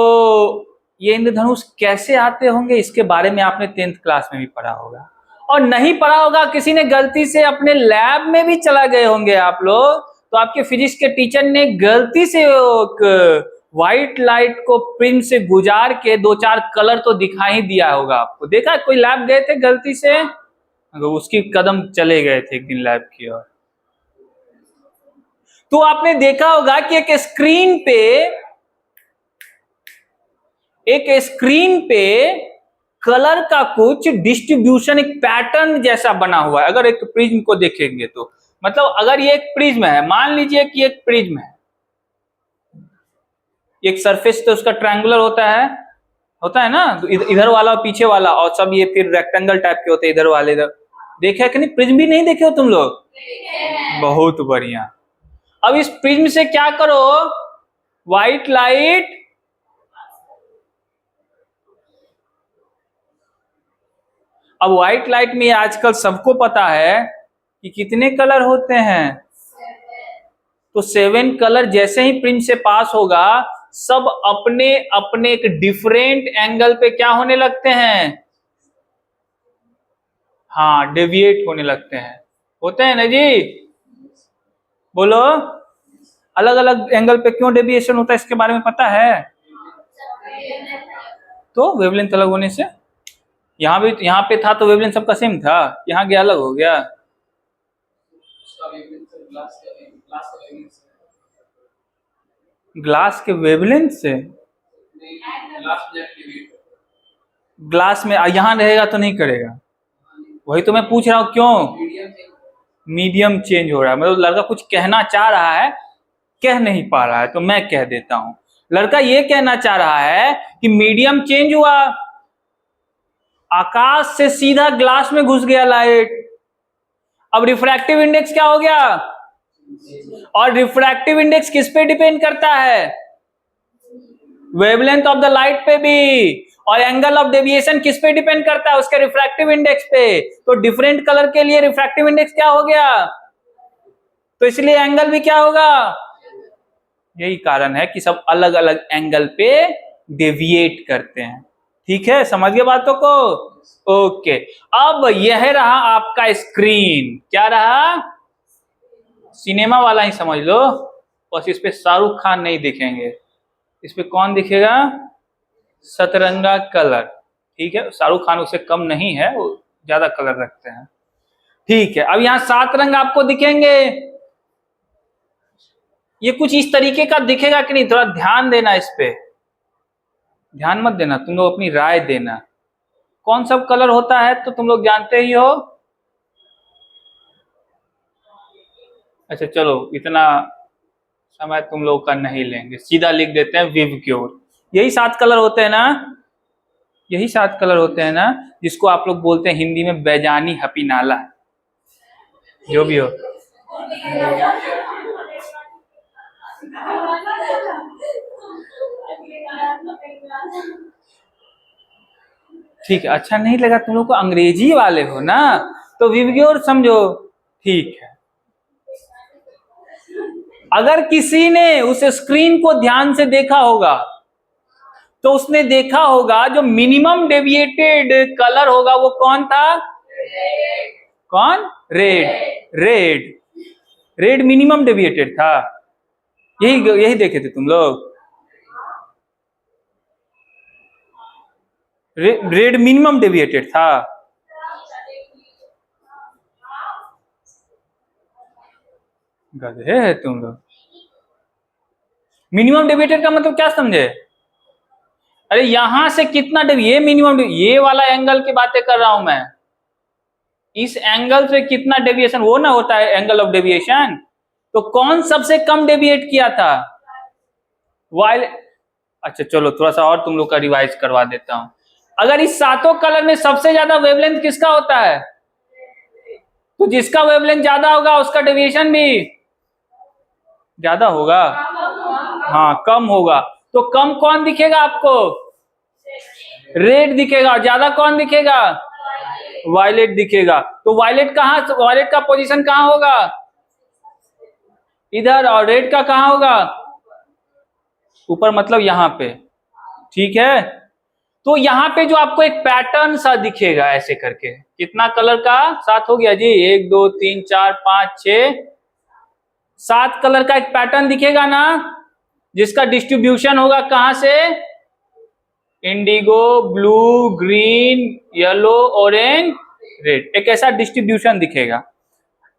ये इंद्रधनुष कैसे आते होंगे इसके बारे में आपने 10th क्लास में भी पढ़ा होगा, और नहीं पढ़ा होगा किसी ने गलती से अपने लैब में भी चला गए होंगे आप लोग, तो आपके फिजिक्स के टीचर ने गलती से व्हाइट लाइट को प्रिंट से गुजार के 2 4 कलर तो दिखा ही दिया होगा आपको। देखा कोई लैब गए थे गलती से, उसकी कदम चले गए थे एक दिन लैब की ओर, तो आपने देखा होगा कि एक स्क्रीन पे कलर का कुछ डिस्ट्रीब्यूशन, एक पैटर्न जैसा बना हुआ है। अगर एक प्रिज्म को देखेंगे तो मतलब अगर ये एक प्रिज्म है, मान लीजिए कि एक प्रिज्म है, एक सरफेस तो उसका ट्रायंगुलर होता है, होता है ना, तो इधर वाला और पीछे वाला, और सब ये फिर रेक्टेंगल टाइप के होते हैं इधर वाले इधर। देखे कि नहीं? प्रिज्म भी नहीं देखे हो तुम लोग? बहुत बढ़िया। अब इस प्रिज्म से क्या करो, व्हाइट लाइट अब व्हाइट लाइट में आजकल सबको पता है कि कितने कलर होते हैं, तो 7 कलर जैसे ही प्रिज्म से पास होगा सब अपने अपने एक डिफरेंट एंगल पे क्या होने लगते हैं, हाँ डेविएट होने लगते हैं। होते हैं ना जी, बोलो। अलग अलग एंगल पे क्यों डेविएशन होता है इसके बारे में पता है? तो वेवलेंथ अलग होने से, यहाँ भी यहाँ पे था तो वेवलेंथ सबका सेम था, यहाँ गया अलग हो गया। ग्लास के वेवलेंथ से, ग्लास में यहाँ रहेगा तो नहीं करेगा, वही तो मैं पूछ रहा हूँ क्यों मीडियम चेंज हो रहा है। मतलब लड़का कुछ कहना चाह रहा है, कह नहीं पा रहा है, तो मैं कह देता हूं। लड़का ये कहना चाह रहा है कि मीडियम चेंज हुआ, आकाश से सीधा ग्लास में घुस गया लाइट। अब रिफ्रैक्टिव इंडेक्स क्या हो गया, और रिफ्रैक्टिव इंडेक्स किस पे डिपेंड करता है, वेवलेंथ ऑफ द लाइट पे भी, और एंगल ऑफ डेविएशन किस पे डिपेंड करता है, उसके रिफ्रैक्टिव इंडेक्स पे। तो डिफरेंट कलर के लिए रिफ्रैक्टिव इंडेक्स क्या हो गया, तो इसलिए एंगल भी क्या होगा। यही कारण है कि सब अलग अलग एंगल पे डेविएट करते हैं। ठीक है, समझ गए बातों को? ओके, अब यह रहा आपका स्क्रीन। क्या रहा, सिनेमा वाला ही समझ लो, बस इस पे शाहरुख खान नहीं दिखेंगे, इस पे कौन दिखेगा, सतरंगा कलर। ठीक है, शाहरुख खान उससे कम नहीं है, वो ज्यादा कलर रखते हैं। ठीक है, अब यहाँ 7 रंग आपको दिखेंगे। ये कुछ इस तरीके का दिखेगा कि नहीं, थोड़ा ध्यान देना, इस पे ध्यान मत देना, तुम लोग अपनी राय देना। कौन सा कलर होता है तो तुम लोग जानते ही हो। अच्छा चलो, इतना समय तुम लोग का नहीं लेंगे, सीधा लिख देते हैं विवग्योर। यही 7 कलर होते हैं ना, यही 7 कलर होते हैं ना, जिसको आप लोग बोलते हैं हिंदी में बैजानी हपीनाला, जो भी हो। ठीक है, अच्छा नहीं लगा तुम लोग को, अंग्रेजी वाले हो ना, तो विवग्योर समझो। ठीक है, अगर किसी ने उस स्क्रीन को ध्यान से देखा होगा तो उसने देखा होगा जो मिनिमम डेविएटेड कलर होगा वो कौन था, कौन, red. Red, red minimum deviated था, यही यही देखे थे तुम लोग। रेड मिनिमम डेविएटेड था। गधे है तुम लोग। मिनिमम डेविएटेड का मतलब क्या समझे, अरे यहां से कितना ये मिनिमम, ये वाला एंगल की बातें कर रहा हूं मैं, इस एंगल से कितना डेविएशन, वो ना होता है एंगल ऑफ डेविएशन। तो कौन सबसे कम डेविएट किया था, वाइल। अच्छा चलो, थोड़ा सा और तुम लोग का रिवाइज करवा देता हूं। अगर इस 7 कलर में सबसे ज्यादा वेवलेंथ किसका होता है, तो जिसका वेवलेंथ ज्यादा होगा उसका डेविएशन भी ज्यादा होगा, हाँ कम होगा। तो कम कौन दिखेगा आपको, रेड दिखेगा, ज्यादा कौन दिखेगा, वायलेट दिखेगा। तो वायलेट कहाँ, वायलेट का पोजीशन कहाँ होगा, इधर, और रेड का कहाँ होगा, ऊपर, मतलब यहाँ पे। ठीक है, तो यहाँ पे जो आपको एक पैटर्न सा दिखेगा ऐसे करके, कितना कलर का, 7 हो गया जी, 1 2 3 4 5 6 7 कलर का एक पैटर्न दिखेगा ना, जिसका डिस्ट्रीब्यूशन होगा कहां से, Indigo, blue, green, yellow, orange, red, एक ऐसा डिस्ट्रीब्यूशन दिखेगा।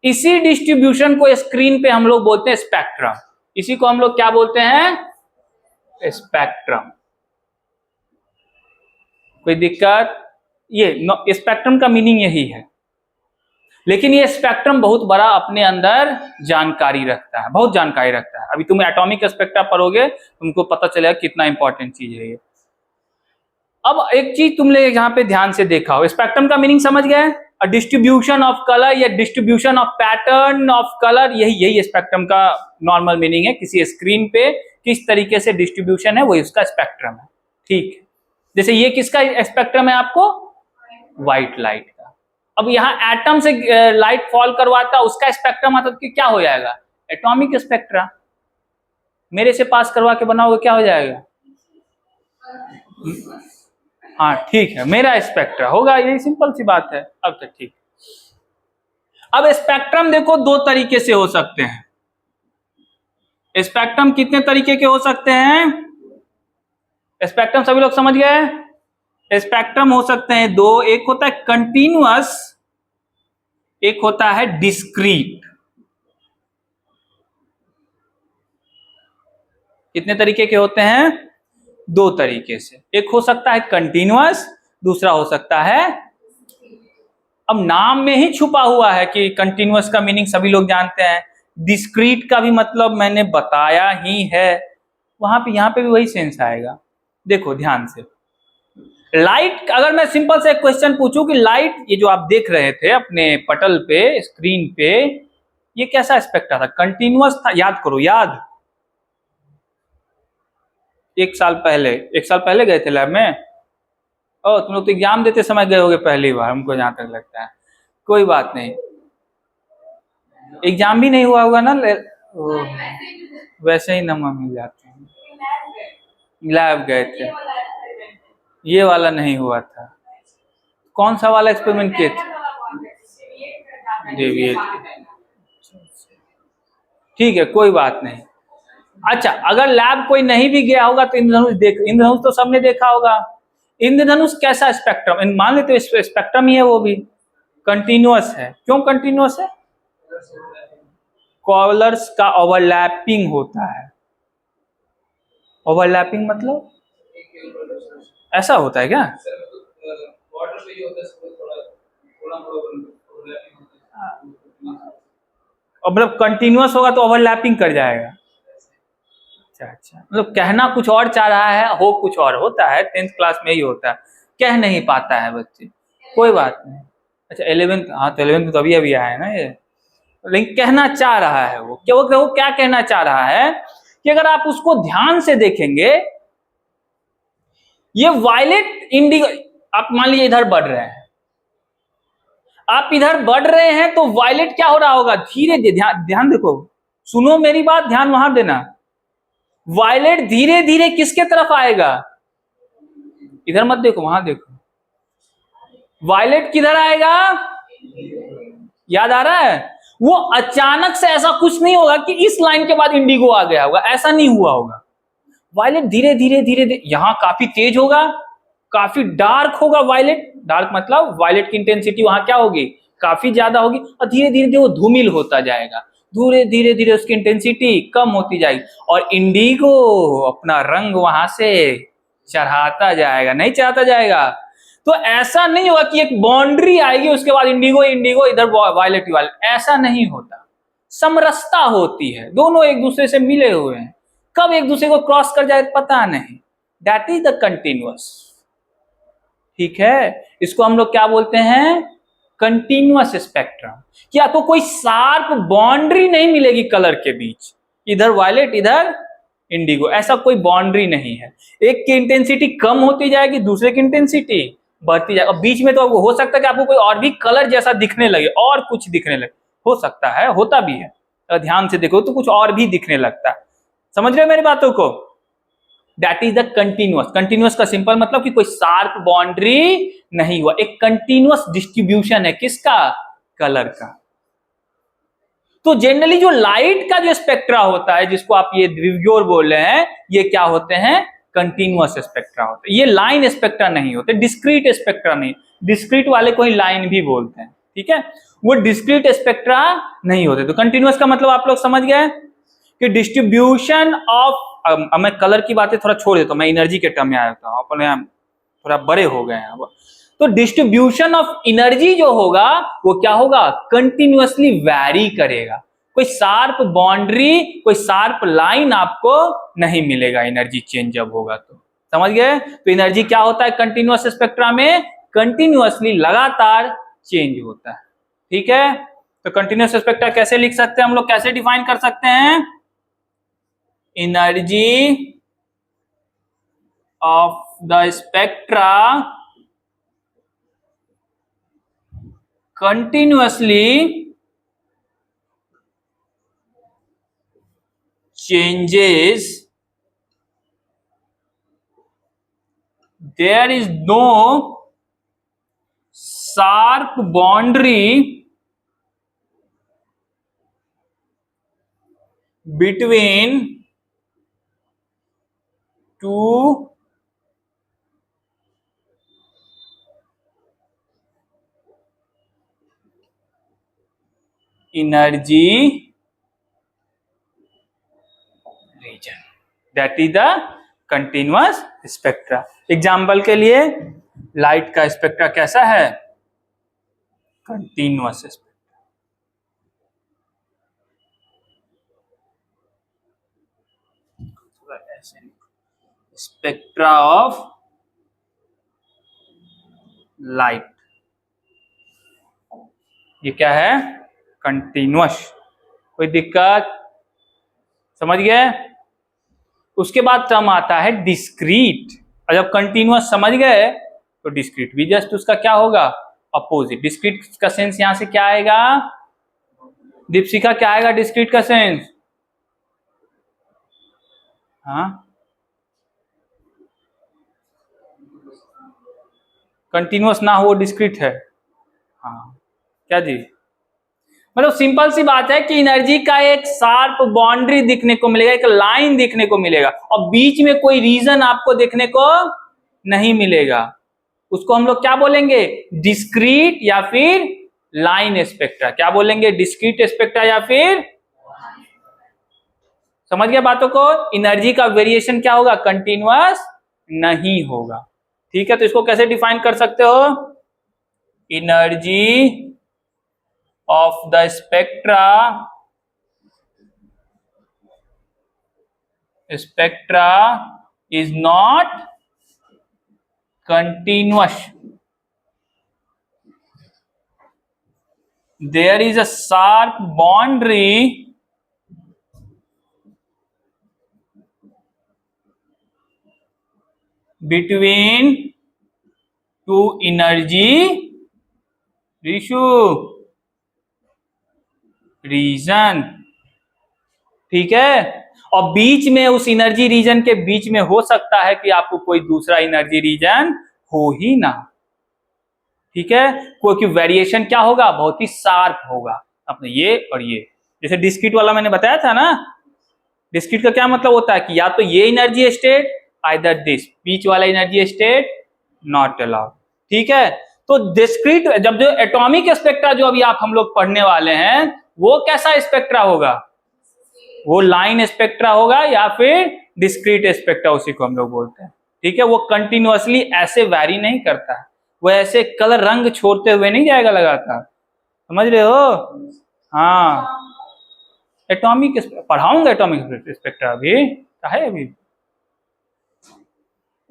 इसी डिस्ट्रीब्यूशन को स्क्रीन पे हम लोग बोलते हैं स्पेक्ट्रम। इसी को हम लोग क्या बोलते हैं, स्पेक्ट्रम। कोई दिक्कत, ये स्पेक्ट्रम का मीनिंग यही है। लेकिन ये स्पेक्ट्रम बहुत बड़ा अपने अंदर जानकारी रखता है, बहुत जानकारी रखता है। अभी तुम एटॉमिक स्पेक्ट्रा पढ़ोगे तुमको पता चलेगा कितना इंपॉर्टेंट चीज है ये। अब एक चीज तुमने यहाँ पे ध्यान से देखा हो, स्पेक्ट्रम का मीनिंग समझ गए? अ डिस्ट्रीब्यूशन ऑफ कलर या distribution of pattern of colour, यही स्पेक्ट्रम का नॉर्मल मीनिंग है। किसी स्क्रीन पे किस तरीके से डिस्ट्रीब्यूशन है वही उसका स्पेक्ट्रम है। ठीक है, जैसे ये किसका स्पेक्ट्रम है आपको? व्हाइट लाइट का। अब यहाँ एटम से लाइट फॉल करवाता उसका स्पेक्ट्रम आता तो क्या हो जाएगा? Atomic spectra. मेरे से पास करवा के बनाओगे क्या हो जाएगा? हाँ ठीक है, मेरा स्पेक्ट्रा होगा, यही सिंपल सी बात है। अब तक ठीक। अब स्पेक्ट्रम देखो दो तरीके से हो सकते हैं। स्पेक्ट्रम कितने तरीके के हो सकते हैं? स्पेक्ट्रम सभी लोग समझ गए? स्पेक्ट्रम हो सकते हैं दो, एक होता है कंटिन्यूअस, एक होता है डिस्क्रीट। कितने तरीके के होते हैं? दो तरीके से। एक हो सकता है कंटिन्यूअस, दूसरा हो सकता है, अब नाम में ही छुपा हुआ है कि कंटिन्यूअस का मीनिंग सभी लोग जानते हैं, डिस्क्रीट का भी मतलब मैंने बताया ही है। वहां पे यहां पे भी वही सेंस आएगा। देखो ध्यान से, लाइट, अगर मैं सिंपल से एक क्वेश्चन पूछूं कि लाइट, ये जो आप देख रहे थे अपने पटल पे, स्क्रीन पे, ये कैसा स्पेक्ट्रा था? कंटिन्यूअस था? याद करो, याद। एक साल पहले गए थे लैब में। ओ, तुम लोग तो एग्जाम देते समय गए होगे पहली बार, हमको जहां तक लगता है। कोई बात नहीं, एग्जाम भी नहीं हुआ होगा ना। वैसे ही नंबर मिल जाते हैं। लैब गए थे, ये वाला नहीं हुआ था। कौन सा वाला एक्सपेरिमेंट किए थे? डेविएट। ठीक है, कोई बात नहीं। अच्छा, अगर लैब कोई नहीं भी गया होगा तो इंद्रधनुष तो सबने देखा होगा। इंद्रधनुष कैसा स्पेक्ट्रम, मान लेते तो स्पेक्ट्रम ही है, वो भी कंटिन्यूअस है। क्यों कंटिन्यूअस है? कलर्स का ओवरलैपिंग होता है। ओवरलैपिंग मतलब ऐसा होता है क्या? मतलब कंटिन्यूअस होगा तो ओवरलैपिंग कर जाएगा। अच्छा, मतलब कहना कुछ और चाह रहा है, हो कुछ और होता है। 10th क्लास में ही होता है, कह नहीं पाता है बच्चे। कोई बात नहीं। अच्छा 11th, हाँ तो 11th तो अभी आया है ना ये। लेकिन कहना चाह रहा है वो क्या कहना चाह रहा है कि अगर आप उसको ध्यान से देखेंगे, ये वायलेट इंडिगो, आप मान लीजिए इधर बढ़ रहे हैं, आप इधर बढ़ रहे हैं तो वायलेट क्या हो रहा होगा? धीरे धीरे, ध्यान देखो, सुनो मेरी बात, ध्यान वहां देना। वायलेट धीरे धीरे किसके तरफ आएगा? इधर मत देखो, वहां देखो। वायलेट किधर आएगा? याद आ रहा है? वो अचानक से ऐसा कुछ नहीं होगा कि इस लाइन के बाद इंडिगो आ गया होगा, ऐसा नहीं हुआ होगा। वायलेट धीरे धीरे यहां काफी तेज होगा, काफी डार्क होगा। वायलेट, डार्क मतलब वायलेट की इंटेंसिटी वहां क्या होगी? काफी ज्यादा होगी। और धीरे धीरे वो धूमिल होता जाएगा, धीरे धीरे उसकी इंटेंसिटी कम होती जाएगी, और इंडिगो अपना रंग वहां से चढ़ाता जाएगा, नहीं चढ़ाता जाएगा। तो ऐसा नहीं होगा कि एक बाउंड्री आएगी उसके बाद इंडिगो इधर वायलेट, ऐसा नहीं होता। समरसता होती है, दोनों एक दूसरे से मिले हुए हैं। कब एक दूसरे को क्रॉस कर जाए पता नहीं। That is the continuous. ठीक है, इसको हम लोग क्या बोलते हैं? Continuous spectrum. कि आपको कोई शार्प बाउंड्री नहीं मिलेगी कलर के बीच, इधर वायलेट इधर इंडिगो, ऐसा कोई बाउंड्री नहीं है। एक की इंटेंसिटी कम होती जाएगी, दूसरे की इंटेंसिटी बढ़ती जाएगी, और बीच में तो हो सकता है कि आपको कोई और भी कलर जैसा दिखने लगे, और कुछ दिखने लगे, हो सकता है, होता भी है। अगर ध्यान से देखो तो कुछ और भी दिखने लगता है। समझ रहे हो मेरी बातों को? That is the continuous. Continuous का सिंपल मतलब कि कोई शार्प बाउंड्री नहीं हुआ, एक कंटिन्यूअस डिस्ट्रीब्यूशन है किसका? कलर का। तो जनरली जो लाइट का जो स्पेक्ट्रा होता है, जिसको आप ये द्विव्योर बोल रहे हैं, ये क्या होते हैं? कंटिन्यूअस स्पेक्ट्रा होते हैं। ये लाइन स्पेक्ट्रा नहीं होते, डिस्क्रीट स्पेक्ट्रा नहीं। डिस्क्रीट वाले को ही लाइन भी बोलते हैं, ठीक है, वो डिस्क्रीट स्पेक्ट्रा नहीं होते। तो कंटिन्यूअस का मतलब आप लोग समझ गए कि डिस्ट्रीब्यूशन ऑफ, अब मैं कलर की बातें थोड़ा छोड़ देता हूं, मैं एनर्जी के टर्म में आ जाता हूं, अपने थोड़ा बड़े हो गए हैं अब। तो डिस्ट्रीब्यूशन ऑफ एनर्जी जो होगा वो क्या होगा? कंटिन्यूअसली वैरी करेगा। कोई शार्प बाउंड्री, कोई शार्प लाइन आपको नहीं मिलेगा एनर्जी चेंज जब होगा तो। समझ गए? तो एनर्जी क्या होता है कंटिन्यूअस स्पेक्ट्रा में? कंटिन्यूअसली लगातार चेंज होता है। ठीक है, तो कंटिन्यूअस स्पेक्ट्रा कैसे लिख सकते हैं हम लोग, कैसे डिफाइन कर सकते हैं? Energy of the spectra continuously changes, there is no sharp boundary between two energy region, that is the continuous spectra। Example के लिए लाइट का स्पेक्ट्रा कैसा है? Continuous spectra. Spectra of light, ये क्या है? कंटिन्यूअस। कोई दिक्कत? समझ गए? उसके बाद टर्म आता है डिस्क्रीट। और जब कंटिन्यूअस समझ गए तो डिस्क्रीट भी जस्ट उसका क्या होगा? अपोजिट। डिस्क्रीट का सेंस यहां से क्या आएगा? दीपशिखा क्या आएगा डिस्क्रीट का सेंस? हाँ, कंटिन्यूअस ना हो डिस्क्रीट है। हाँ, क्या जी? मतलब सिंपल सी बात है कि एनर्जी का एक शार्प बाउंड्री दिखने को मिलेगा, एक लाइन दिखने को मिलेगा, और बीच में कोई रीजन आपको देखने को नहीं मिलेगा। उसको हम लोग क्या बोलेंगे? डिस्क्रीट या फिर लाइन स्पेक्ट्रा। क्या बोलेंगे? डिस्क्रीट स्पेक्ट्रा या फिर, समझ गया बातों को? एनर्जी का वेरिएशन क्या होगा? कंटिन्यूअस नहीं होगा। ठीक है, तो इसको कैसे डिफाइन कर सकते हो? Energy of the spectra is not continuous, there is a sharp boundary between two energy region. ठीक है, और बीच में उस एनर्जी रीजन के बीच में हो सकता है कि आपको कोई दूसरा एनर्जी रीजन हो ही ना। ठीक है, क्योंकि वेरिएशन क्या होगा? बहुत ही शार्प होगा अपने ये और ये। जैसे डिस्क्रीट वाला मैंने बताया था ना, डिस्क्रीट का क्या मतलब होता है कि या तो ये एनर्जी स्टेट, आइदर दिस, बीच वाला एनर्जी स्टेट नॉट अलाउड। ठीक है, तो डिस्क्रीट जब जो एटॉमिक स्पेक्ट्रा जो अभी आप हम लोग पढ़ने वाले हैं वो कैसा स्पेक्ट्रा होगा? वो लाइन स्पेक्ट्रा होगा या फिर डिस्क्रीट स्पेक्ट्रा, उसी को हम लोग बोलते हैं। ठीक है, वो कंटिन्यूअसली ऐसे वैरी नहीं करता है, वो ऐसे कलर रंग छोड़ते हुए नहीं जाएगा लगातार। समझ रहे हो? हाँ, एटॉमिक पढ़ाऊंगा एटॉमिक स्पेक्ट्रा अभी है, अभी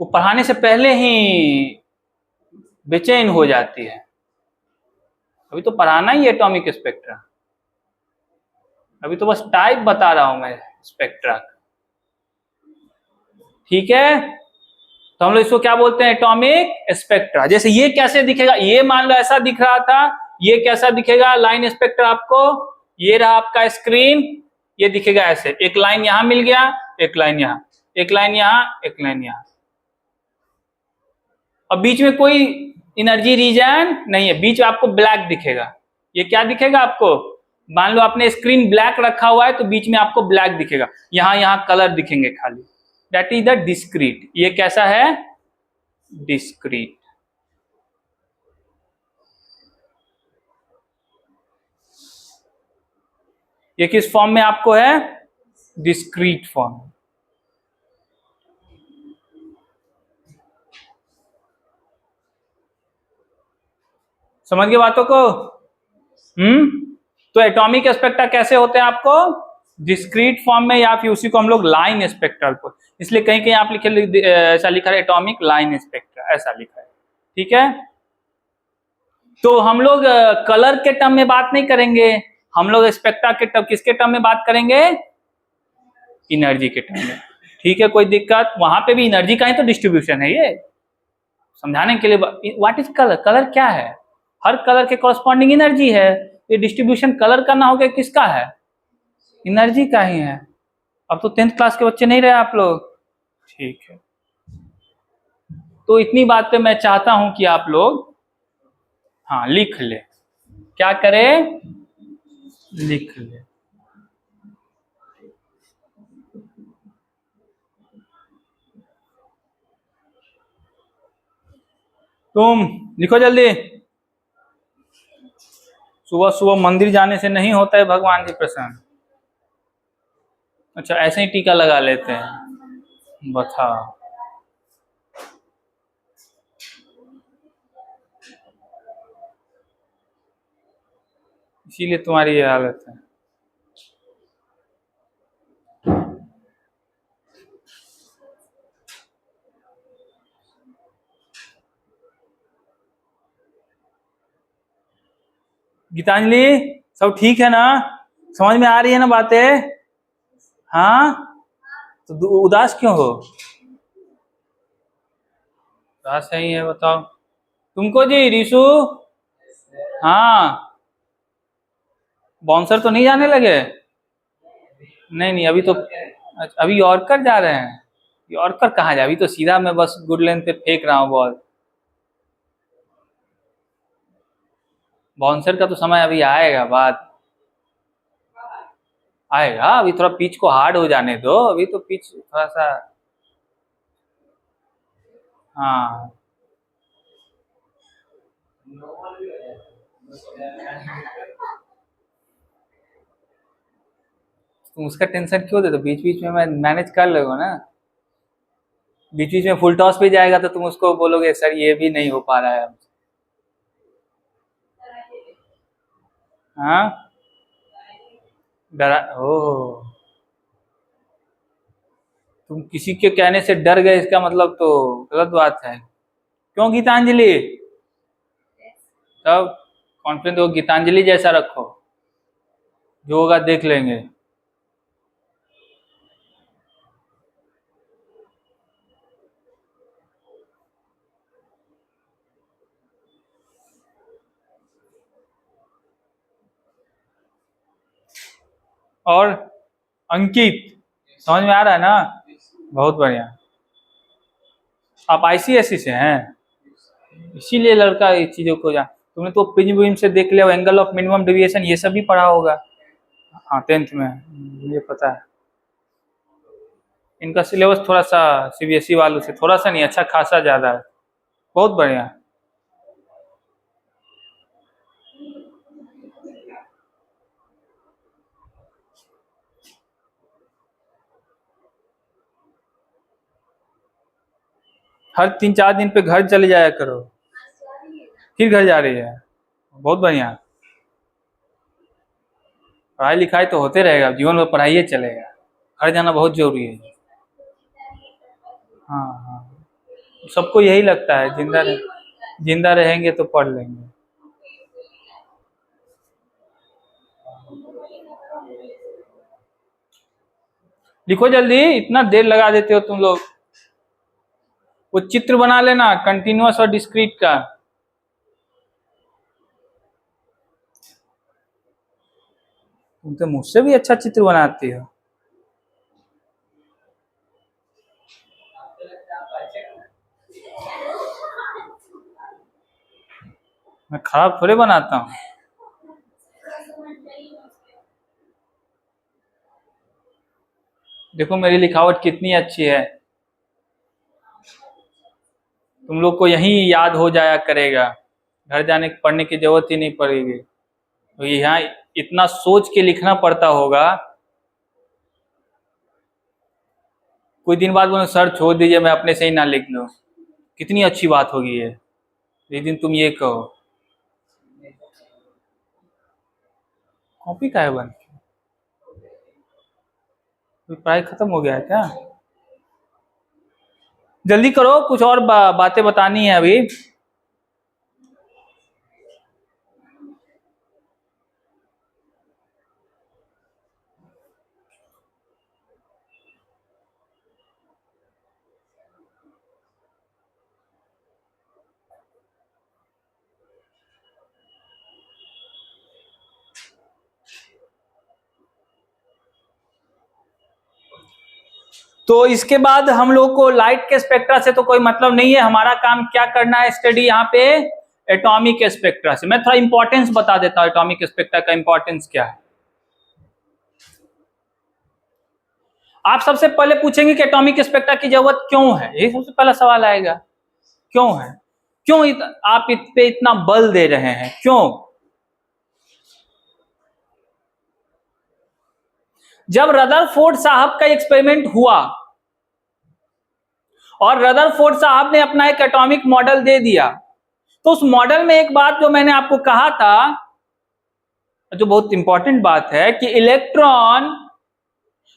वो पढ़ाने से पहले ही बेचैन हो जाती है। अभी तो पढ़ाना ही एटॉमिक स्पेक्ट्रा, अभी तो बस टाइप बता रहा हूं मैं स्पेक्ट्रा। ठीक है, तो हम लोग इसको क्या बोलते हैं? Atomic spectra. जैसे ये कैसे दिखेगा? ये मान लो ऐसा दिख रहा था, ये कैसा दिखेगा लाइन स्पेक्ट्रा आपको? ये रहा आपका स्क्रीन, ये दिखेगा ऐसे, एक लाइन यहां मिल गया, एक लाइन यहां, एक लाइन यहां, एक लाइन यहां, और बीच में कोई एनर्जी रीजन नहीं है, बीच में आपको ब्लैक दिखेगा। ये क्या दिखेगा आपको? मान लो आपने स्क्रीन ब्लैक रखा हुआ है तो बीच में आपको ब्लैक दिखेगा, यहां यहां कलर दिखेंगे खाली। That is the discrete. ये कैसा है? डिस्क्रीट। ये किस फॉर्म में आपको है? Discrete form. समझ गए बातों को? तो एटॉमिक स्पेक्ट्रा कैसे होते हैं आपको डिस्क्रीट फॉर्म में, या फिर उसी को हम लोग लाइन स्पेक्ट्रल को, इसलिए कहीं कहीं आप लिखे ऐसा लिखा है एटॉमिक लाइन स्पेक्ट्रा, ऐसा लिखा है। ठीक है, तो हम लोग कलर के टर्म में बात नहीं करेंगे, हम लोग स्पेक्ट्रा के टर्म, किसके टर्म में बात करेंगे? एनर्जी के टर्म में। ठीक है, कोई दिक्कत? वहां पे भी एनर्जी का ही तो डिस्ट्रीब्यूशन है, ये समझाने के लिए। What is colour? कलर क्या है? हर कलर के कॉरस्पॉन्डिंग एनर्जी है। ये डिस्ट्रीब्यूशन कलर का ना हो गया, किसका है? एनर्जी का ही है। अब तो 10th क्लास के बच्चे नहीं रहे आप लोग। ठीक है, तो इतनी बात पे मैं चाहता हूं कि आप लोग हाँ लिख ले। क्या करें? लिख ले। तुम लिखो जल्दी। सुबह सुबह मंदिर जाने से नहीं होता है भगवान जी प्रसन्न। अच्छा, ऐसे ही टीका लगा लेते हैं, बताओ। इसीलिए तुम्हारी ये हालत है। गीतांजलि, सब ठीक है ना? समझ में आ रही है ना बातें? हाँ, तो उदास क्यों हो? उदास है ही है, बताओ। तुमको जी रिशु? हाँ, बाउंसर तो नहीं जाने लगे? नहीं नहीं, अभी तो अच्छा, अभी यॉर्कर जा रहे हैं। यॉर्कर कहाँ जाए, अभी तो सीधा मैं बस गुड लेंथ पे फेंक रहा हूँ बॉल। बाउंसर का तो समय अभी आएगा, बाद आएगा। अभी थोड़ा पिच को हार्ड हो जाने दो, अभी तो पिच थोड़ा सा। हाँ, तुम उसका टेंशन क्यों देते? बीच बीच में मैं मैनेज कर लूंगा ना। बीच बीच में फुल टॉस भी जाएगा तो तुम उसको बोलोगे सर ये भी नहीं हो पा रहा है। हाँ, डरा ओ, तुम किसी के कहने से डर गए, इसका मतलब तो गलत बात है। क्यों गीतांजलि? तब कॉन्फिडेंस वो गीतांजलि जैसा रखो, जो होगा देख लेंगे। और अंकित, समझ में आ रहा है ना? बहुत बढ़िया। आप आईसीएससी से हैं, इसीलिए लड़का ये चीजों को जान। तुमने तो प्रिज्म विज्म से देख लिया, एंगल ऑफ मिनिमम डेविएशन ये सब भी पढ़ा होगा। हाँ, 10th में, मुझे पता है। इनका सिलेबस थोड़ा सा सीबीएसई वालों से थोड़ा सा नहीं, अच्छा खासा ज्यादा है। बहुत बढ़िया। हर 3-4 दिन पे घर चले जाया करो। फिर घर जा रही है, बहुत बढ़िया। पढ़ाई लिखाई तो होते रहेगा, जीवन में पढ़ाई चलेगा। घर जाना बहुत जरूरी है। हाँ हाँ, सबको यही लगता है, जिंदा रहेंगे तो पढ़ लेंगे। लिखो जल्दी, इतना देर लगा देते हो तुम लोग। वो चित्र बना लेना कंटिन्यूअस और डिस्क्रीट का। तुम तो मुझसे भी अच्छा चित्र बनाती हो। मैं खराब थोड़े बनाता हूँ। देखो मेरी लिखावट कितनी अच्छी है, तुम लोग को यही याद हो जाया करेगा, घर जाने पढ़ने की जरूरत ही नहीं पड़ेगी। तो यहाँ इतना सोच के लिखना पड़ता होगा। कुछ दिन बाद बोलो सर छोड़ दीजिए, मैं अपने से ही ना लिख लूँ, कितनी अच्छी बात होगी ये। एक दिन तुम ये कहो, कॉपी का है बन। पढ़ाई खत्म हो गया है क्या? जल्दी करो, कुछ और बातें बतानी है अभी। तो इसके बाद हम लोग को लाइट के स्पेक्ट्रा से तो कोई मतलब नहीं है, हमारा काम क्या करना है स्टडी यहाँ पे, एटॉमिक स्पेक्ट्रा से। मैं थोड़ा इंपॉर्टेंस बता देता हूँ, एटॉमिक स्पेक्ट्रा का इंपॉर्टेंस क्या है। आप सबसे पहले पूछेंगे कि एटॉमिक स्पेक्ट्रा की जरूरत क्यों है, यही सबसे पहला सवाल आएगा, क्यों है, क्यों आप इस पे इतना बल दे रहे हैं, क्यों? जब रदरफोर्ड साहब का एक्सपेरिमेंट हुआ और रदरफोर्ड साहब ने अपना एक एटॉमिक मॉडल दे दिया, तो उस मॉडल में एक बात जो मैंने आपको कहा था, जो बहुत इंपॉर्टेंट बात है, कि इलेक्ट्रॉन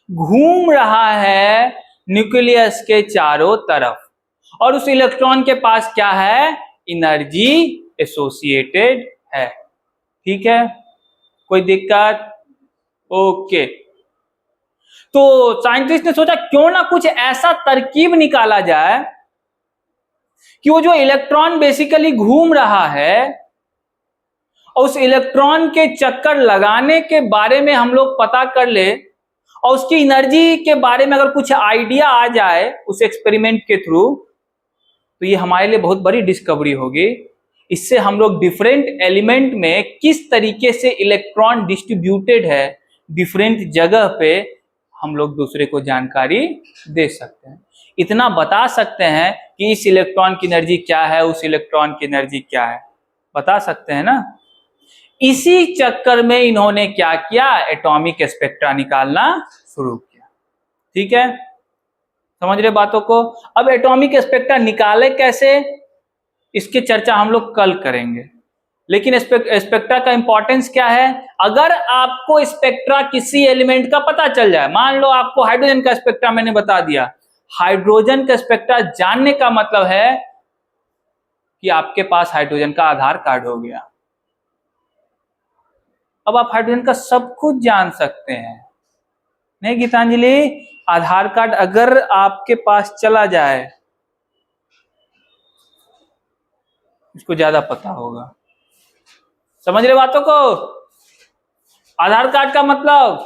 घूम रहा है न्यूक्लियस के चारों तरफ और उस इलेक्ट्रॉन के पास क्या है, एनर्जी एसोसिएटेड है। ठीक है, कोई दिक्कत? ओके। तो साइंटिस्ट ने सोचा क्यों ना कुछ ऐसा तरकीब निकाला जाए कि वो जो इलेक्ट्रॉन बेसिकली घूम रहा है और उस इलेक्ट्रॉन के चक्कर लगाने के बारे में हम लोग पता कर ले और उसकी एनर्जी के बारे में अगर कुछ आइडिया आ जाए उस एक्सपेरिमेंट के थ्रू, तो ये हमारे लिए बहुत बड़ी डिस्कवरी होगी। इससे हम लोग डिफरेंट एलिमेंट में किस तरीके से इलेक्ट्रॉन डिस्ट्रीब्यूटेड है डिफरेंट जगह पे, हम लोग दूसरे को जानकारी दे सकते हैं। इतना बता सकते हैं कि इस इलेक्ट्रॉन की एनर्जी क्या है, उस इलेक्ट्रॉन की एनर्जी क्या है, बता सकते हैं ना। इसी चक्कर में इन्होंने क्या किया, एटॉमिक स्पेक्ट्रा निकालना शुरू किया। ठीक है, समझ रहे बातों को? अब एटॉमिक स्पेक्ट्रा निकाले कैसे, इसकी चर्चा हम लोग कल करेंगे। लेकिन स्पेक्ट्रा का इंपॉर्टेंस क्या है, अगर आपको स्पेक्ट्रा किसी एलिमेंट का पता चल जाए, मान लो आपको हाइड्रोजन का स्पेक्ट्रा मैंने बता दिया, हाइड्रोजन का स्पेक्ट्रा जानने का मतलब है कि आपके पास हाइड्रोजन का आधार कार्ड हो गया। अब आप हाइड्रोजन का सब कुछ जान सकते हैं, नहीं गीतांजलि? आधार कार्ड अगर आपके पास चला जाए, इसको ज्यादा पता होगा। समझ रहे बातों को? आधार कार्ड का मतलब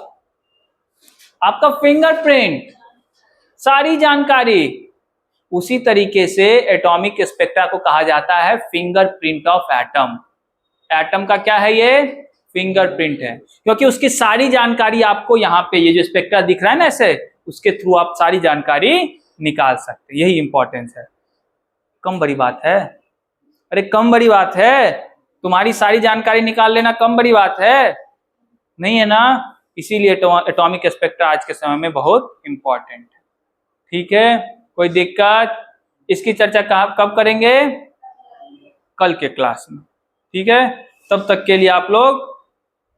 आपका फिंगरप्रिंट, सारी जानकारी। उसी तरीके से एटॉमिक स्पेक्ट्रा को कहा जाता है फिंगरप्रिंट ऑफ एटम। एटम का क्या है, ये फिंगरप्रिंट है, क्योंकि उसकी सारी जानकारी आपको यहाँ पे, ये जो स्पेक्ट्रा दिख रहा है ना ऐसे, उसके थ्रू आप सारी जानकारी निकाल सकते, यही इंपॉर्टेंस है। कम बड़ी बात है? अरे कम बड़ी बात है? तुम्हारी सारी जानकारी निकाल लेना कम बड़ी बात है? नहीं है ना। इसीलिए एटॉमिक स्पेक्ट्रा आज के समय में बहुत इंपॉर्टेंट है। ठीक है, कोई दिक्कत? इसकी चर्चा कब करेंगे? कल के क्लास में। ठीक है, तब तक के लिए आप लोग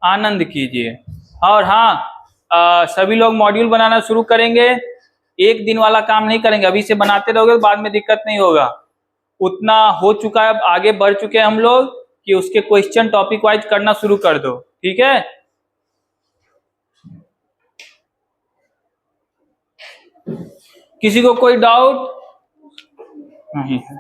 आनंद कीजिए। और हाँ, सभी लोग मॉड्यूल बनाना शुरू करेंगे, एक दिन वाला काम नहीं करेंगे। अभी से बनाते रहोगे बाद में दिक्कत नहीं होगा। उतना हो चुका है, अब आगे बढ़ चुके हैं हम लोग कि उसके क्वेश्चन टॉपिक वाइज करना शुरू कर दो। ठीक है, किसी को कोई डाउट नहीं है?